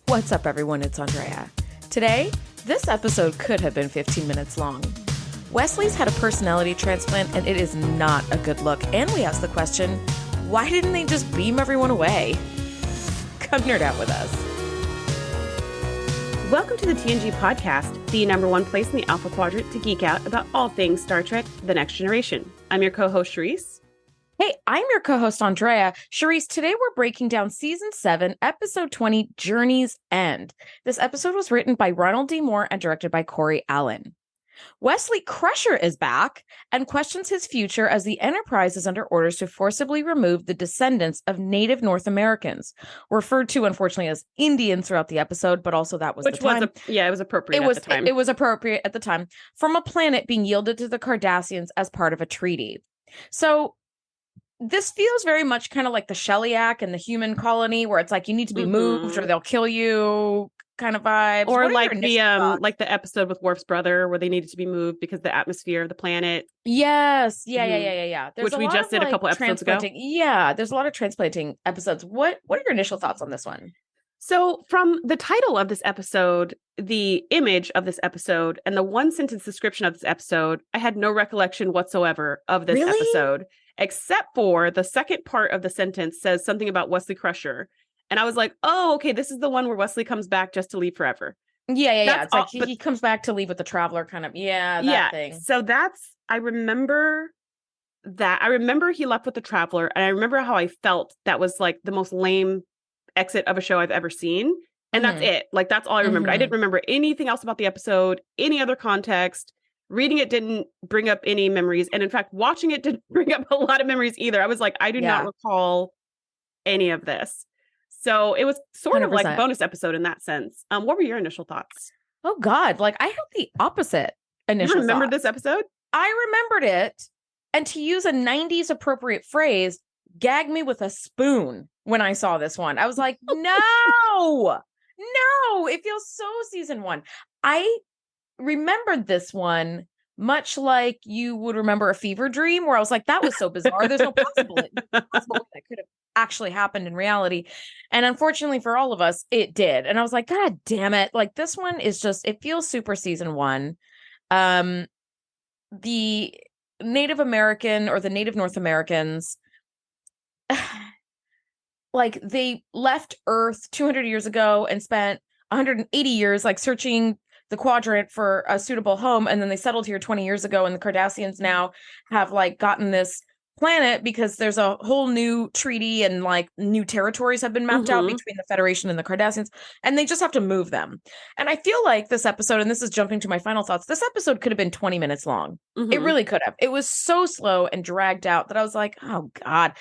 What's up, everyone? It's Andrea. Today, this episode could have been 15 minutes long. Wesley's had a personality transplant, and it is not a good look. And we asked the question, why didn't they just beam everyone away? Come nerd out with us. Welcome to the TNG Podcast, the number one place in the Alpha Quadrant to geek out about all things Star Trek: The Next Generation. I'm your co-host, Shereese. Hey, I'm your co-host, Andrea. Shereese, today we're breaking down Season 7, Episode 20, Journey's End. This episode was written by Ronald D. Moore and directed by Corey Allen. Wesley Crusher is back and questions his future as the Enterprise is under orders to forcibly remove the descendants of Native North Americans, referred to, unfortunately, as Indians throughout the episode, but also that was the time. It was appropriate at the time. It was appropriate at the time, from a planet being yielded to the Cardassians as part of a treaty. So this feels very much kind of like the Shellyak and the human colony, where it's like you need to be moved or they'll kill you kind of vibes. Or like the episode with Worf's brother where they needed to be moved because the atmosphere of the planet. Yes. Yeah. Which we just did a couple episodes ago. Yeah, there's a lot of transplanting episodes. What are your initial thoughts on this one? So from the title of this episode, the image of this episode, and the one sentence description of this episode, I had no recollection whatsoever of this episode, except for the second part of the sentence says something about Wesley Crusher. And I was like, oh, okay, this is the one where Wesley comes back just to leave forever. Yeah. It's like he comes back to leave with the Traveler kind of, that thing. So I remember that. I remember he left with the Traveler, and I remember how I felt that was like the most lame exit of a show I've ever seen. And that's it. Like, that's all I remembered. I didn't remember anything else about the episode, any other context. Reading it didn't bring up any memories. And in fact, watching it didn't bring up a lot of memories either. I was like, I do not recall any of this. So it was sort 100%. Of like a bonus episode in that sense. What were your initial thoughts? Oh, God. Like, I had the opposite initial You remembered thoughts. This episode? I remembered it. And to use a 90s appropriate phrase, gag me with a spoon when I saw this one. I was like, no, it feels so season one. I remembered this one much like you would remember a fever dream, where I was like, that was so bizarre. There's no possible that could have actually happened in reality. And unfortunately for all of us, it did. And I was like, God damn it. Like, this one is just, it feels super season one. The Native American or the Native North Americans, like, they left Earth 200 years ago and spent 180 years like searching the quadrant for a suitable home, and then they settled here 20 years ago, and the Cardassians now have like gotten this planet because there's a whole new treaty and like new territories have been mapped out between the Federation and the Cardassians, and they just have to move them. And I feel like this episode, and this is jumping to my final thoughts, this episode could have been 20 minutes long. It really could have. It was so slow and dragged out that I was like, oh God.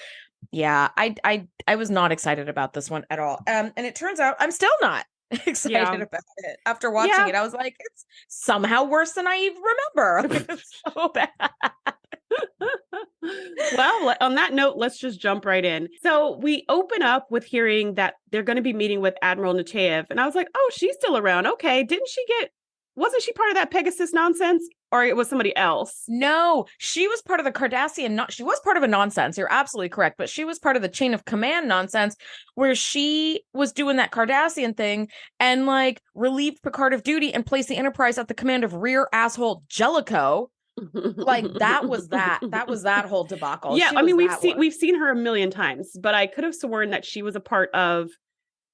Yeah, I was not excited about this one at all. And it turns out I'm still not excited about it. After watching it, I was like, it's somehow worse than I remember. It's so bad. Well, on that note, let's just jump right in. So we open up with hearing that they're going to be meeting with Admiral Nechayev. And I was like, oh, she's still around. Okay. Wasn't she part of that Pegasus nonsense? Or it was somebody else? No, she was part of the Cardassian. She was part of a nonsense. You're absolutely correct. But she was part of the chain of command nonsense, where she was doing that Cardassian thing and like relieved Picard of duty and placed the Enterprise at the command of rear asshole Jellicoe. Like, that was that whole debacle. Yeah, I mean, we've seen her a million times, but I could have sworn that she was a part of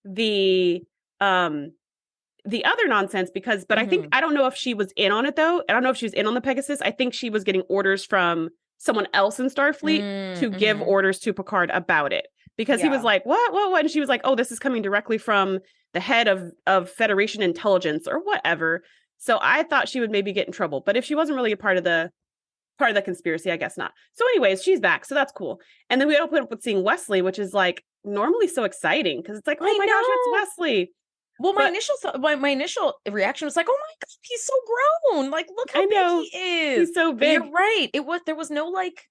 the other nonsense but I think, I don't know if she was in on it though. I don't know if she was in on the Pegasus. I think she was getting orders from someone else in Starfleet to give orders to Picard about it, because he was like, what? And she was like, oh, this is coming directly from the head of Federation intelligence or whatever. So I thought she would maybe get in trouble, but if she wasn't really a part of the conspiracy, I guess not. So anyways, she's back. So that's cool. And then we open up with seeing Wesley, which is like normally so exciting because it's like, oh my gosh, it's Wesley. Well, my initial reaction was like, "Oh my God, he's so grown! Like, look how big he is. He's so big." But you're right. There was no like.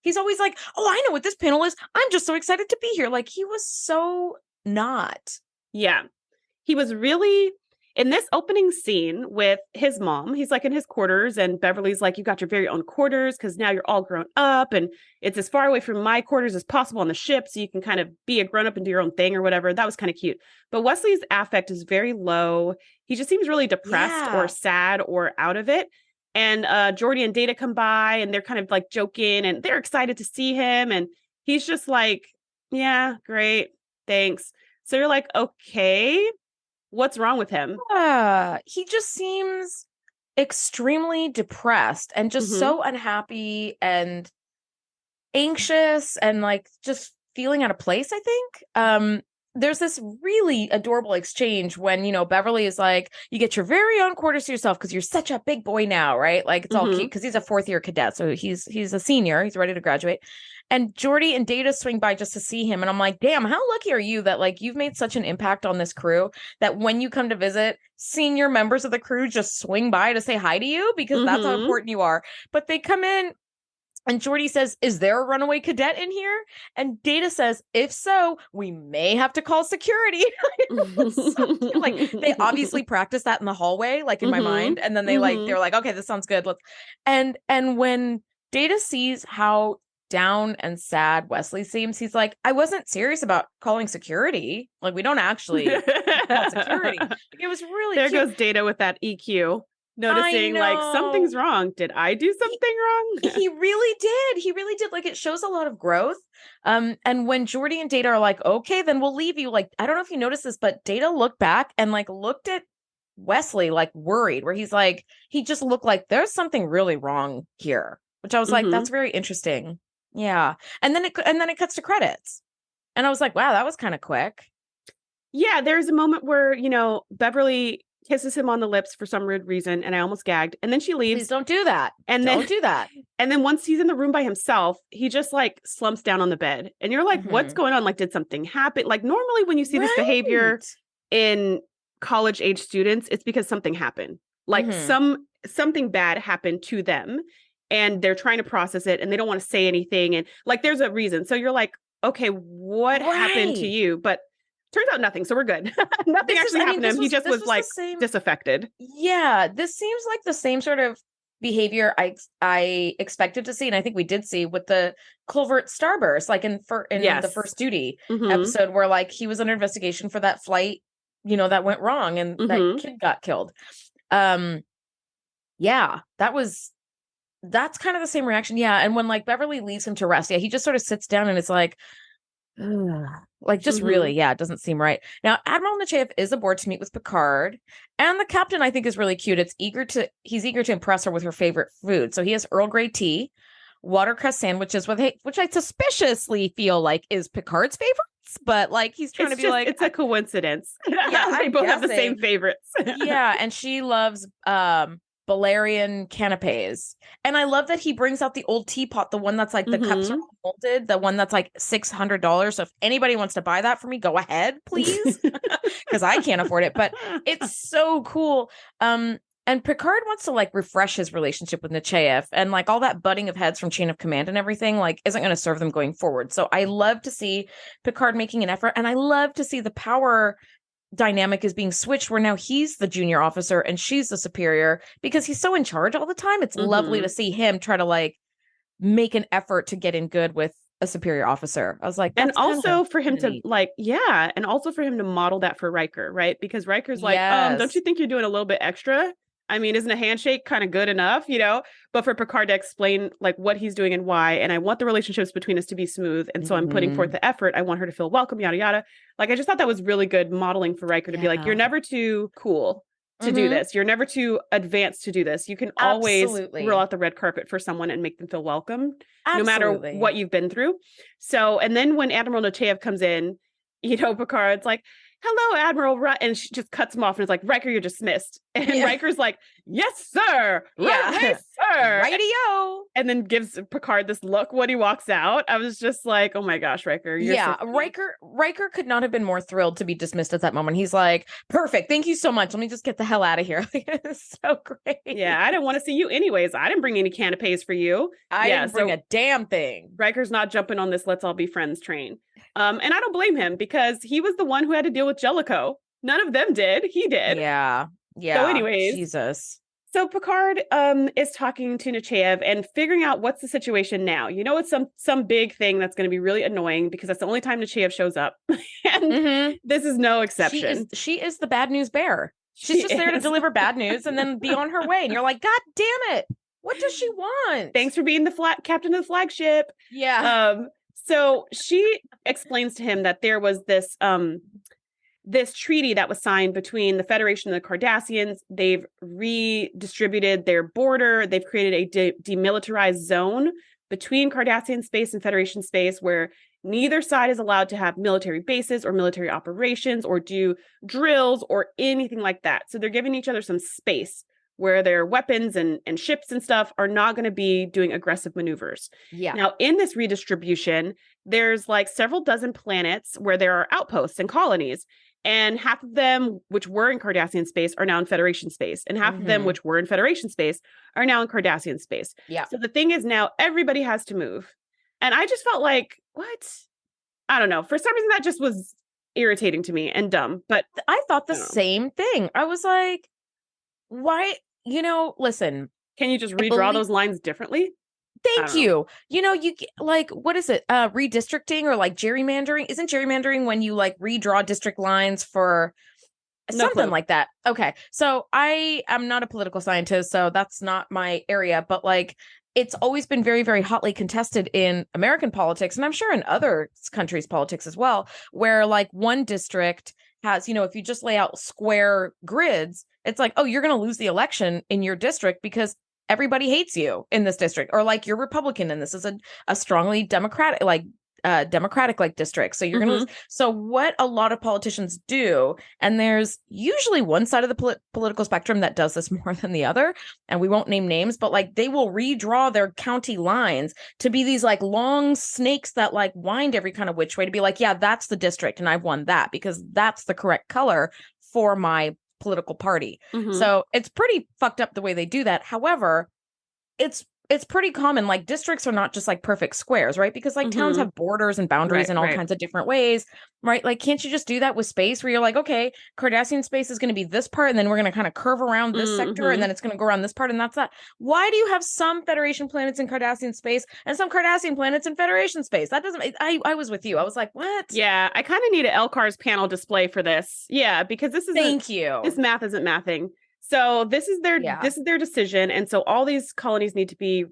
He's always like, "Oh, I know what this panel is. I'm just so excited to be here." Like, he was so not. Yeah, he was really. in this opening scene with his mom, he's like in his quarters and Beverly's like, you got your very own quarters because now you're all grown up and it's as far away from my quarters as possible on the ship so you can kind of be a grown up and do your own thing or whatever. That was kind of cute. But Wesley's affect is very low. He just seems really depressed or sad or out of it. And Geordi and Data come by and they're kind of like joking and they're excited to see him. And he's just like, yeah, great. Thanks. So you're like, okay, what's wrong with him? He just seems extremely depressed and just so unhappy and anxious and like just feeling out of place, I think. There's this really adorable exchange when, Beverly is like, you get your very own quarters to yourself because you're such a big boy now, right? Like it's all cute because he's a 4th year cadet. So he's a senior. He's ready to graduate. And Geordi and Data swing by just to see him. And I'm like, damn, how lucky are you that like you've made such an impact on this crew that when you come to visit, senior members of the crew just swing by to say hi to you because that's how important you are. But they come in and Geordi says, is there a runaway cadet in here? And Data says, if so, we may have to call security. Like they obviously practice that in the hallway, like in my mind. And then they're like, okay, this sounds good. Let's and when Data sees how down and sad Wesley seems, he's like, I wasn't serious about calling security. Like we don't actually call security. Like, it was really there cute. goes Data with that EQ. Noticing like something's wrong. Did I do something wrong? He really did. He really did. Like it shows a lot of growth. And when Geordi and Data are like, okay, then we'll leave you. Like, I don't know if you noticed this, but Data looked back and like looked at Wesley like worried, where he's like, he just looked like there's something really wrong here, which I was like, that's very interesting. Yeah. And then it cuts to credits. And I was like, wow, that was kind of quick. Yeah, there's a moment where, Beverly kisses him on the lips for some weird reason, and I almost gagged. And then she leaves. Please don't do that. And don't do that. And then once he's in the room by himself, he just like slumps down on the bed. And you're like, what's going on? Like, did something happen? Like normally when you see this behavior in college age students, it's because something happened. Like something bad happened to them and they're trying to process it and they don't want to say anything. And like, there's a reason. So you're like, okay, what happened to you? But turns out nothing. So we're good. Nothing actually happened to him. He just was like disaffected. Yeah. This seems like the same sort of behavior I expected to see. And I think we did see with the Culvert Starburst, like in the First Duty episode where like he was under investigation for that flight, that went wrong and that kid got killed. Yeah, that's kind of the same reaction. Yeah. And when like Beverly leaves him to rest, he just sort of sits down and it's like, like just really, it doesn't seem right. Now, Admiral Nechayev is aboard to meet with Picard, and the captain I think is really cute. He's eager to impress her with her favorite food. So he has Earl Grey tea, watercress sandwiches which I suspiciously feel like is Picard's favorites, but like he's trying to be like it's a coincidence. Yeah, they both have the same favorites. Yeah, and she loves Balerian canapes. And I love that he brings out the old teapot, the one that's like the cups are molded, the one that's like $600. So if anybody wants to buy that for me, go ahead, please. Because I can't afford it. But it's so cool. And Picard wants to like refresh his relationship with Nechayev, and like all that butting of heads from Chain of Command and everything like isn't going to serve them going forward. So I love to see Picard making an effort, and I love to see the power dynamic is being switched where now he's the junior officer and she's the superior because he's so in charge all the time. It's lovely to see him try to like make an effort to get in good with a superior officer. I was like, and also for him to like, and also for him to model that for Riker, right? Because Riker's like, don't you think you're doing a little bit extra? I mean, isn't a handshake kind of good enough, But for Picard to explain like what he's doing and why, and I want the relationships between us to be smooth, and so I'm putting forth the effort. I want her to feel welcome, yada yada. Like I just thought that was really good modeling for Riker to be like, you're never too cool to do this. You're never too advanced to do this. You can always roll out the red carpet for someone and make them feel welcome, no matter what you've been through. So, and then when Admiral Nechayev comes in, Picard's like, hello, Admiral, and she just cuts him off and is like, Riker, you're dismissed. And Riker's like, yes, sir. Right, sir. Radio. And then gives Picard this look when he walks out. I was just like, oh my gosh, Riker. Riker could not have been more thrilled to be dismissed at that moment. He's like, perfect. Thank you so much. Let me just get the hell out of here. It's so great. Yeah, I didn't want to see you anyways. I didn't bring any canapes for you. I didn't bring a damn thing. Riker's not jumping on this let's all be friends train. And I don't blame him because he was the one who had to deal with Jellicoe. None of them did. He did. Yeah. So anyways, Jesus. so Picard is talking to Nechayev and figuring out what's the situation now. You know, it's some big thing that's going to be really annoying because that's the only time Nechayev shows up. And this is no exception. She is the bad news bearer. She's just there to deliver bad news and then be on her way. And you're like, God damn it. What does she want? Thanks for being the captain of the flagship. Yeah. So she explains to him that there was this treaty that was signed between the Federation and the Cardassians. They've redistributed their border. They've created a demilitarized zone between Cardassian space and Federation space where neither side is allowed to have military bases or military operations or do drills or anything like that. So they're giving each other some space where their weapons and ships and stuff are not going to be doing aggressive maneuvers. Yeah. Now, in this redistribution, there's like several dozen planets where there are outposts and colonies. And half of them, which were in Cardassian space, are now in Federation space. And half of them, which were in Federation space, are now in Cardassian space. Yeah. So the thing is now everybody has to move. And I just felt like, what? I don't know. For some reason, that just was irritating to me and dumb. But I thought the same thing. I was like, why? Listen. Can you just redraw those lines differently? Thank you. You like, what is it? Redistricting or like gerrymandering? Isn't gerrymandering when you like redraw district lines for something like that? Okay. So I am not a political scientist, so that's not my area, but like it's always been very, very hotly contested in American politics, and I'm sure in other countries' politics as well, where like one district has, if you just lay out square grids, it's like, oh, you're going to lose the election in your district because everybody hates you in this district, or like you're Republican and this is a strongly democratic like district. So you're going to lose. So what a lot of politicians do, and there's usually one side of the political spectrum that does this more than the other, and we won't name names, but like they will redraw their county lines to be these like long snakes that like wind every kind of which way to be like, yeah, that's the district and I've won that because that's the correct color for my political party. So it's pretty fucked up the way they do that. However, it's pretty common. Like districts are not just like perfect squares, right? Because like towns have borders and boundaries in all kinds of different ways, right? Like, can't you just do that with space where you're like, okay, Cardassian space is going to be this part, and then we're going to kind of curve around this sector, and then it's going to go around this part, and that's that. Why do you have some Federation planets in Cardassian space and some Cardassian planets in Federation space? That doesn't. I was with you. I was like, what? Yeah, I kind of need an LCARS panel display for this. Yeah, because this is this math isn't mathing. So this is their decision, and so all these colonies need to be,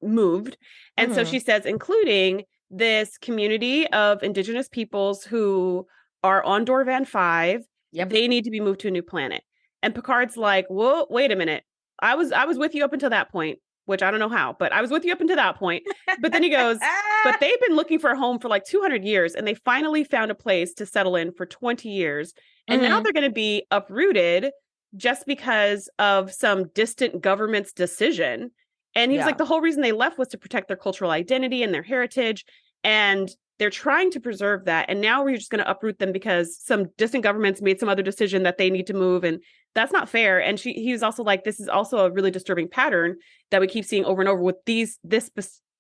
moved. And so she says, including this community of indigenous peoples who are on Dorvan 5, they need to be moved to a new planet. And Picard's like, whoa, wait a minute. I was with you up until that point, which I don't know how, but I was with you up until that point. But then he goes, but they've been looking for a home for like 200 years, and they finally found a place to settle in for 20 years. And now they're going to be uprooted just because of some distant government's decision. And he was like, the whole reason they left was to protect their cultural identity and their heritage. And they're trying to preserve that. And now we're just going to uproot them because some distant governments made some other decision that they need to move. And that's not fair. And he was also like, this is also a really disturbing pattern that we keep seeing over and over with this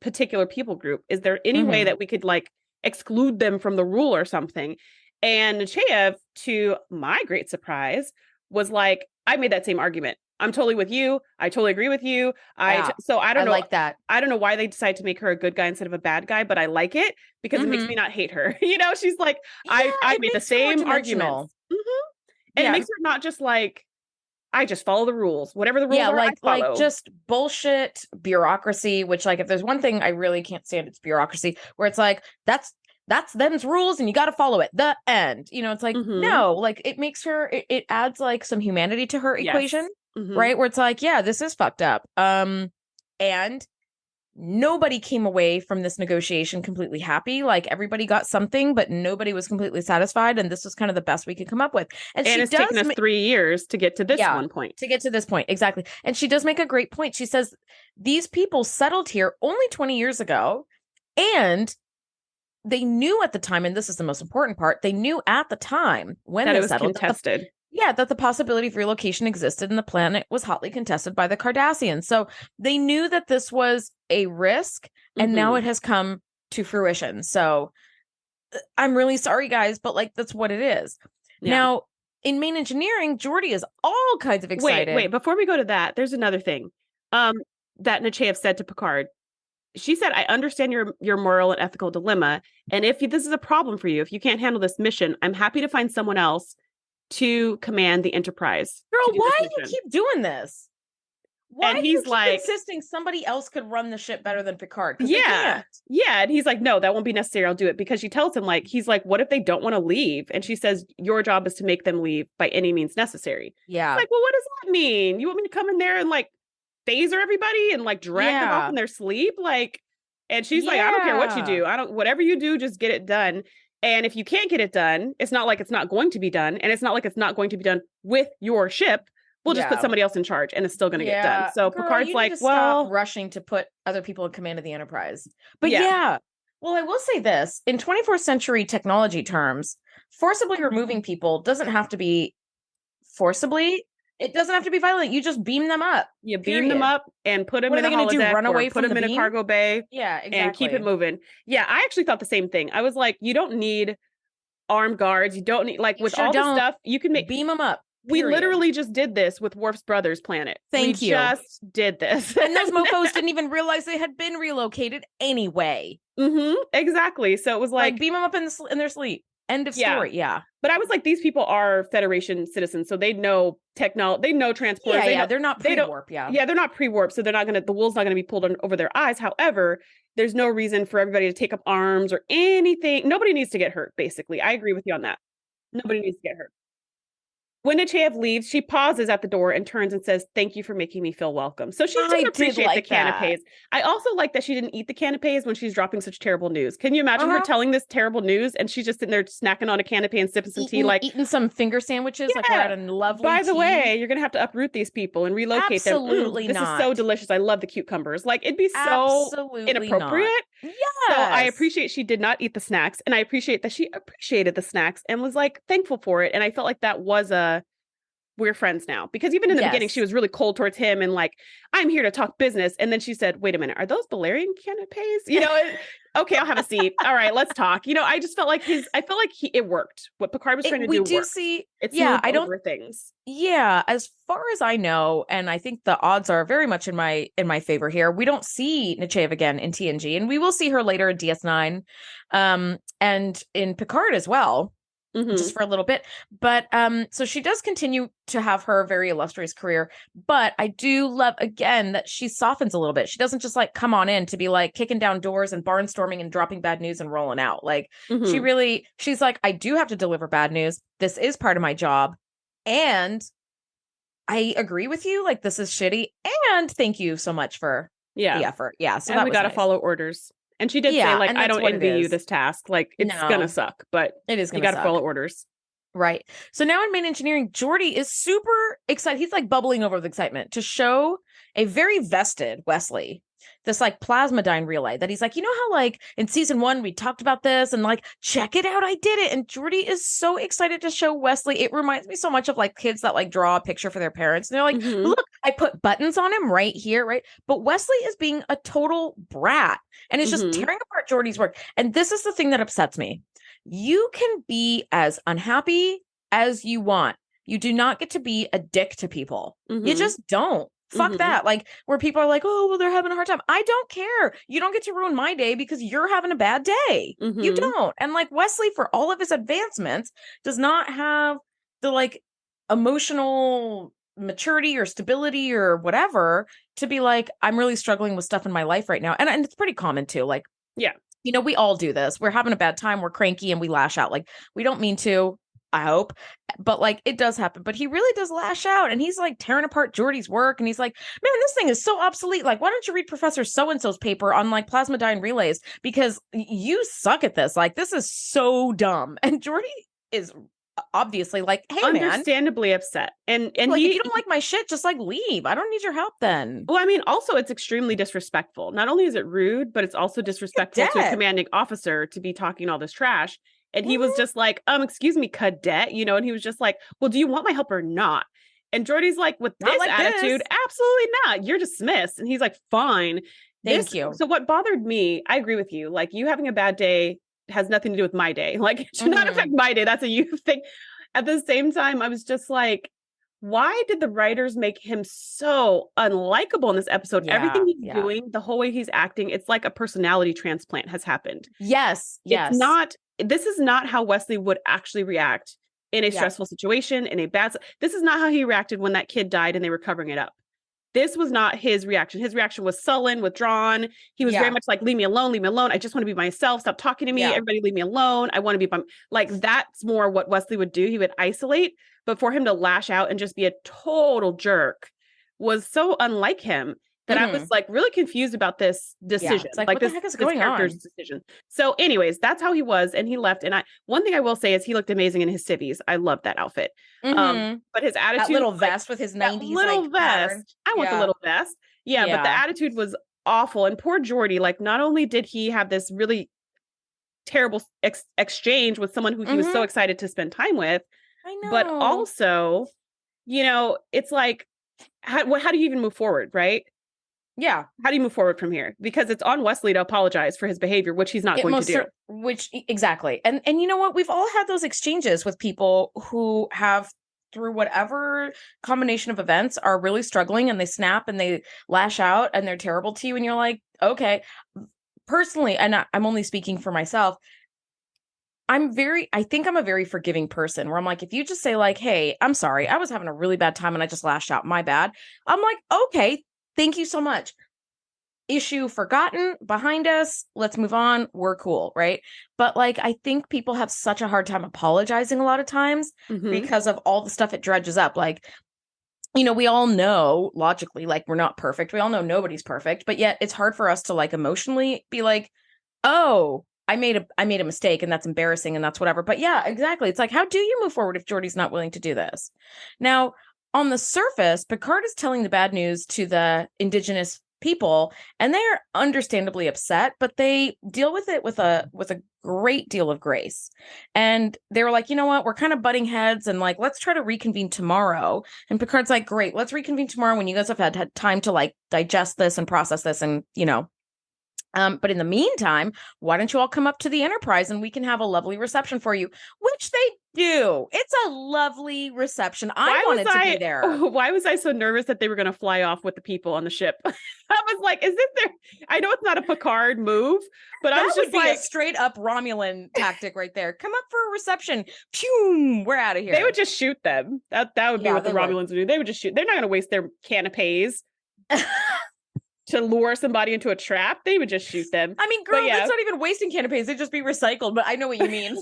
particular people group. Is there any way that we could like exclude them from the rule or something? And Nechayev, to my great surprise, was like, I made that same argument. I'm totally with you. I totally agree with you. So I don't know. Like that. I don't know why they decided to make her a good guy instead of a bad guy, but I like it because it makes me not hate her. She's like, I made the same arguments. And it makes her not just like, I just follow the rules. Whatever the rules are, I follow. Like just bullshit bureaucracy, which like if there's one thing I really can't stand, it's bureaucracy, where it's like, that's them's rules and you got to follow it. The end. It's like, no, like it makes her, it adds like some humanity to her equation, right? Where it's like, yeah, this is fucked up. And nobody came away from this negotiation completely happy. Like everybody got something, but nobody was completely satisfied. And this was kind of the best we could come up with. And it's taken us 3 years to get to this one point. To get to this point. Exactly. And she does make a great point. She says, these people settled here only 20 years ago. And they knew at the time, and this is the most important part, they knew at the time when that they it was settled contested. That the possibility of relocation existed and the planet was hotly contested by the Cardassians. So they knew that this was a risk, and now it has come to fruition. So I'm really sorry, guys, but like that's what it is. Yeah. Now, in main engineering, Geordi is all kinds of excited. Wait, before we go to that, there's another thing that Nechayev said to Picard. She said, I understand your moral and ethical dilemma. And if this is a problem for you, if you can't handle this mission, I'm happy to find someone else to command the Enterprise. Girl, why do you keep doing this? Why and he's like insisting somebody else could run the ship better than Picard? Yeah. And he's like, no, that won't be necessary. I'll do it. Because she tells him, like, he's like, what if they don't want to leave? And she says, your job is to make them leave by any means necessary. Yeah. He's like, well, what does that mean? You want me to come in there and like phaser everybody and like drag them off in their sleep? Like, and she's like, I don't care what you do. Whatever you do, just get it done. And if you can't get it done, it's not like it's not going to be done. And it's not like it's not going to be done with your ship. We'll just put somebody else in charge and it's still going to get done. So girl, Picard's like, stop rushing to put other people in command of the Enterprise. But well, I will say this, in 24th century technology terms, forcibly removing people doesn't have to be forcibly. It doesn't have to be violent. You just beam them up. You beam them up and put them in a holodeck, run away put them in a cargo bay. Yeah, exactly. And keep it moving. Yeah, I actually thought the same thing. I was like, you don't need armed guards. You don't need, like, with all the stuff, you can beam them up. We literally just did this with Worf's brother's planet. We just did this. And those mofos didn't even realize they had been relocated anyway. Exactly. So it was like beam them up in their sleep. End of story. Yeah. But I was like, these people are Federation citizens, so they know technology, they know transport. They're not pre-warp. Yeah, they're not pre-warp, so they're not gonna. The wool's not gonna be pulled over their eyes. However, there's no reason for everybody to take up arms or anything. Nobody needs to get hurt. Basically, I agree with you on that. Nobody needs to get hurt. When Nechayev leaves, she pauses at the door and turns and says, thank you for making me feel welcome. So she did appreciate the canapes. I also like that she didn't eat the canapes when she's dropping such terrible news. Can you imagine her telling this terrible news and she's just sitting there snacking on a canapé and sipping some tea, like eating some finger sandwiches, like we're at a lovely By the way, you're gonna have to uproot these people and relocate them. This is so delicious. I love the cucumbers. Like, it'd be so inappropriate. Yes. So I appreciate she did not eat the snacks, and I appreciate that she appreciated the snacks and was like thankful for it. And I felt like that was we're friends now, because even in the beginning she was really cold towards him and like, I'm here to talk business, and then she said, wait a minute, are those Valerian canapes? Okay, I'll have a seat. All right, let's talk. I just felt like it worked. What Picard was trying to do worked. I don't over things. Yeah, as far as I know, and I think the odds are very much in my favor here, we don't see Nechayev again in TNG, and we will see her later in DS9, and in Picard as well. Just for a little bit. But so she does continue to have her very illustrious career. But I do love, again, that she softens a little bit. She doesn't just like come on in to be like kicking down doors and barnstorming and dropping bad news and rolling out. Like she's like, I do have to deliver bad news. This is part of my job. And I agree with you. Like, this is shitty. And thank you so much for the effort. Yeah. So we got to follow orders. And she did say, like, I don't envy you this task. Like, it's going to suck, but it is you got to follow orders. Right. So now in main engineering, Geordi is super excited. He's like bubbling over with excitement to show a very vested Wesley this like plasmadyne relay that he's like, you know how like in season 1 we talked about this and like, check it out, I did it. And Geordi is so excited to show Wesley. It reminds me so much of like kids that like draw a picture for their parents and they're like, look, I put buttons on him right here, right? But Wesley is being a total brat and is just tearing apart Geordi's work. And this is the thing that upsets me. You can be as unhappy as you want. You do not get to be a dick to people. You just don't. Fuck that. Like, where people are like, oh, well, they're having a hard time. I don't care. You don't get to ruin my day because you're having a bad day. You don't. And like Wesley, for all of his advancements, does not have the like emotional maturity or stability or whatever to be like, I'm really struggling with stuff in my life right now. And it's pretty common too. Like, we all do this. We're having a bad time. We're cranky and we lash out. Like, we don't mean to. I hope, but like it does happen, but he really does lash out and he's like tearing apart Geordi's work and he's like, man, this thing is so obsolete. Like, why don't you read Professor so-and-so's paper on like plasmadyne relays? Because you suck at this. Like, this is so dumb. And Geordi is obviously like, hey, understandably upset. And like, if you don't like my shit, just like leave. I don't need your help then. Well, I mean, also it's extremely disrespectful. Not only is it rude, but it's also disrespectful to a commanding officer to be talking all this trash. And he was just like, excuse me, cadet, and he was just like, well, do you want my help or not? And Geordi's like, with this attitude, absolutely not. You're dismissed. And he's like, fine. Thank you. So what bothered me, I agree with you. Like, you having a bad day has nothing to do with my day. Like, it should not affect my day. That's a you thing. at the same time, I was just like, why did the writers make him so unlikable in this episode? Everything he's doing, the whole way he's acting, it's like a personality transplant has happened. Yes. This is not how Wesley would actually react in a stressful situation, in a this is not how he reacted when that kid died and they were covering it up. This was not his reaction. His reaction was sullen, withdrawn. He was very much like, leave me alone, leave me alone. I just want to be myself. Stop talking to me. Everybody leave me alone. I want to be like, that's more what Wesley would do. He would isolate, but for him to lash out and just be a total jerk was so unlike him that I was like really confused about this decision. It's like what the heck is going on? Decision. So anyways, that's how he was. And he left. And one thing I will say is he looked amazing in his civvies. I love that outfit. But his attitude, that little vest with his 90s little like, vest. pattern. I want the little vest. Yeah, but the attitude was awful. And poor Jordy, like not only did he have this really terrible exchange with someone who he was so excited to spend time with, but also, you know, it's like, how do you even move forward, right? Yeah. How do you move forward from here? Because it's on Wesley to apologize for his behavior, which he's not going to do. Exactly. And you know what? We've all had those exchanges with people who have, through whatever combination of events, are really struggling, and they snap and they lash out and they're terrible to you. And you're like, okay, personally, and I'm only speaking for myself, I think I'm a very forgiving person where I'm like, if you just say like, hey, I'm sorry, I was having a really bad time and I just lashed out, my bad. I'm like, okay, thank you so much. Issue forgotten, behind us. Let's move on. We're cool, right? But like, I think people have such a hard time apologizing a lot of times because of all the stuff it dredges up. Like, you know, we all know logically, like we're not perfect. We all know nobody's perfect, but yet it's hard for us to like emotionally be like, oh, I made a mistake and that's embarrassing and that's whatever. But yeah, exactly. It's like, how do you move forward if Jordy's not willing to do this? Now, on the surface, Picard is telling the bad news to the indigenous people, and they're understandably upset, but they deal with it with a great deal of grace. And they were like, you know what, we're kind of butting heads, and like, let's try to reconvene tomorrow. And Picard's like, great, let's reconvene tomorrow when you guys have had time to like digest this and process this, and you know. But in the meantime, why don't you all come up to the Enterprise and we can have a lovely reception for you, which they do. It's a lovely reception. I wanted to be there. Why was I so nervous that they were going to fly off with the people on the ship? I was like, is this their, I know it's not a Picard move, but I was just like, a straight up Romulan tactic right there. Come up for a reception. Phew, we're out of here. They would just shoot them. That would be what the Romulans would do. They would just shoot. They're not going to waste their canapes to lure somebody into a trap. They would just shoot them. I mean, girl, that's not even wasting canapes. They'd just be recycled, but I know what you mean.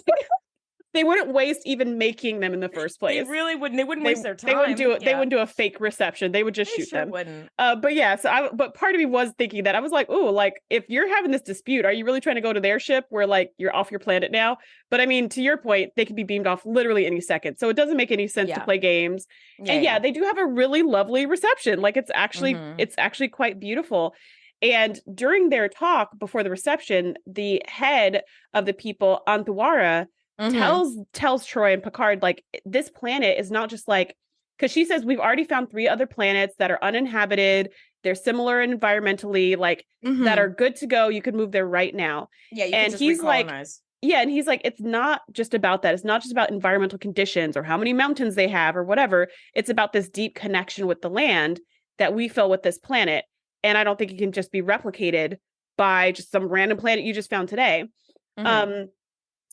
They wouldn't waste even making them in the first place. They really wouldn't. They wouldn't waste their time. They wouldn't do it. They wouldn't do a fake reception. They would just shoot them. Wouldn't. But yeah, but part of me was thinking that I was like, oh, like if you're having this dispute, are you really trying to go to their ship where like you're off your planet now? But I mean, to your point, they could be beamed off literally any second. So it doesn't make any sense to play games. And they do have a really lovely reception. Like it's actually quite beautiful. And during their talk before the reception, the head of the people, Anthuara, tells Troy and Picard, like, this planet is not just like, because she says, we've already found 3 other planets that are uninhabited. They're similar environmentally, like that are good to go. You could move there right now. Yeah, you can just recolonize. And he's like, it's not just about that. It's not just about environmental conditions or how many mountains they have or whatever. It's about this deep connection with the land that we feel with this planet. And I don't think it can just be replicated by just some random planet you just found today.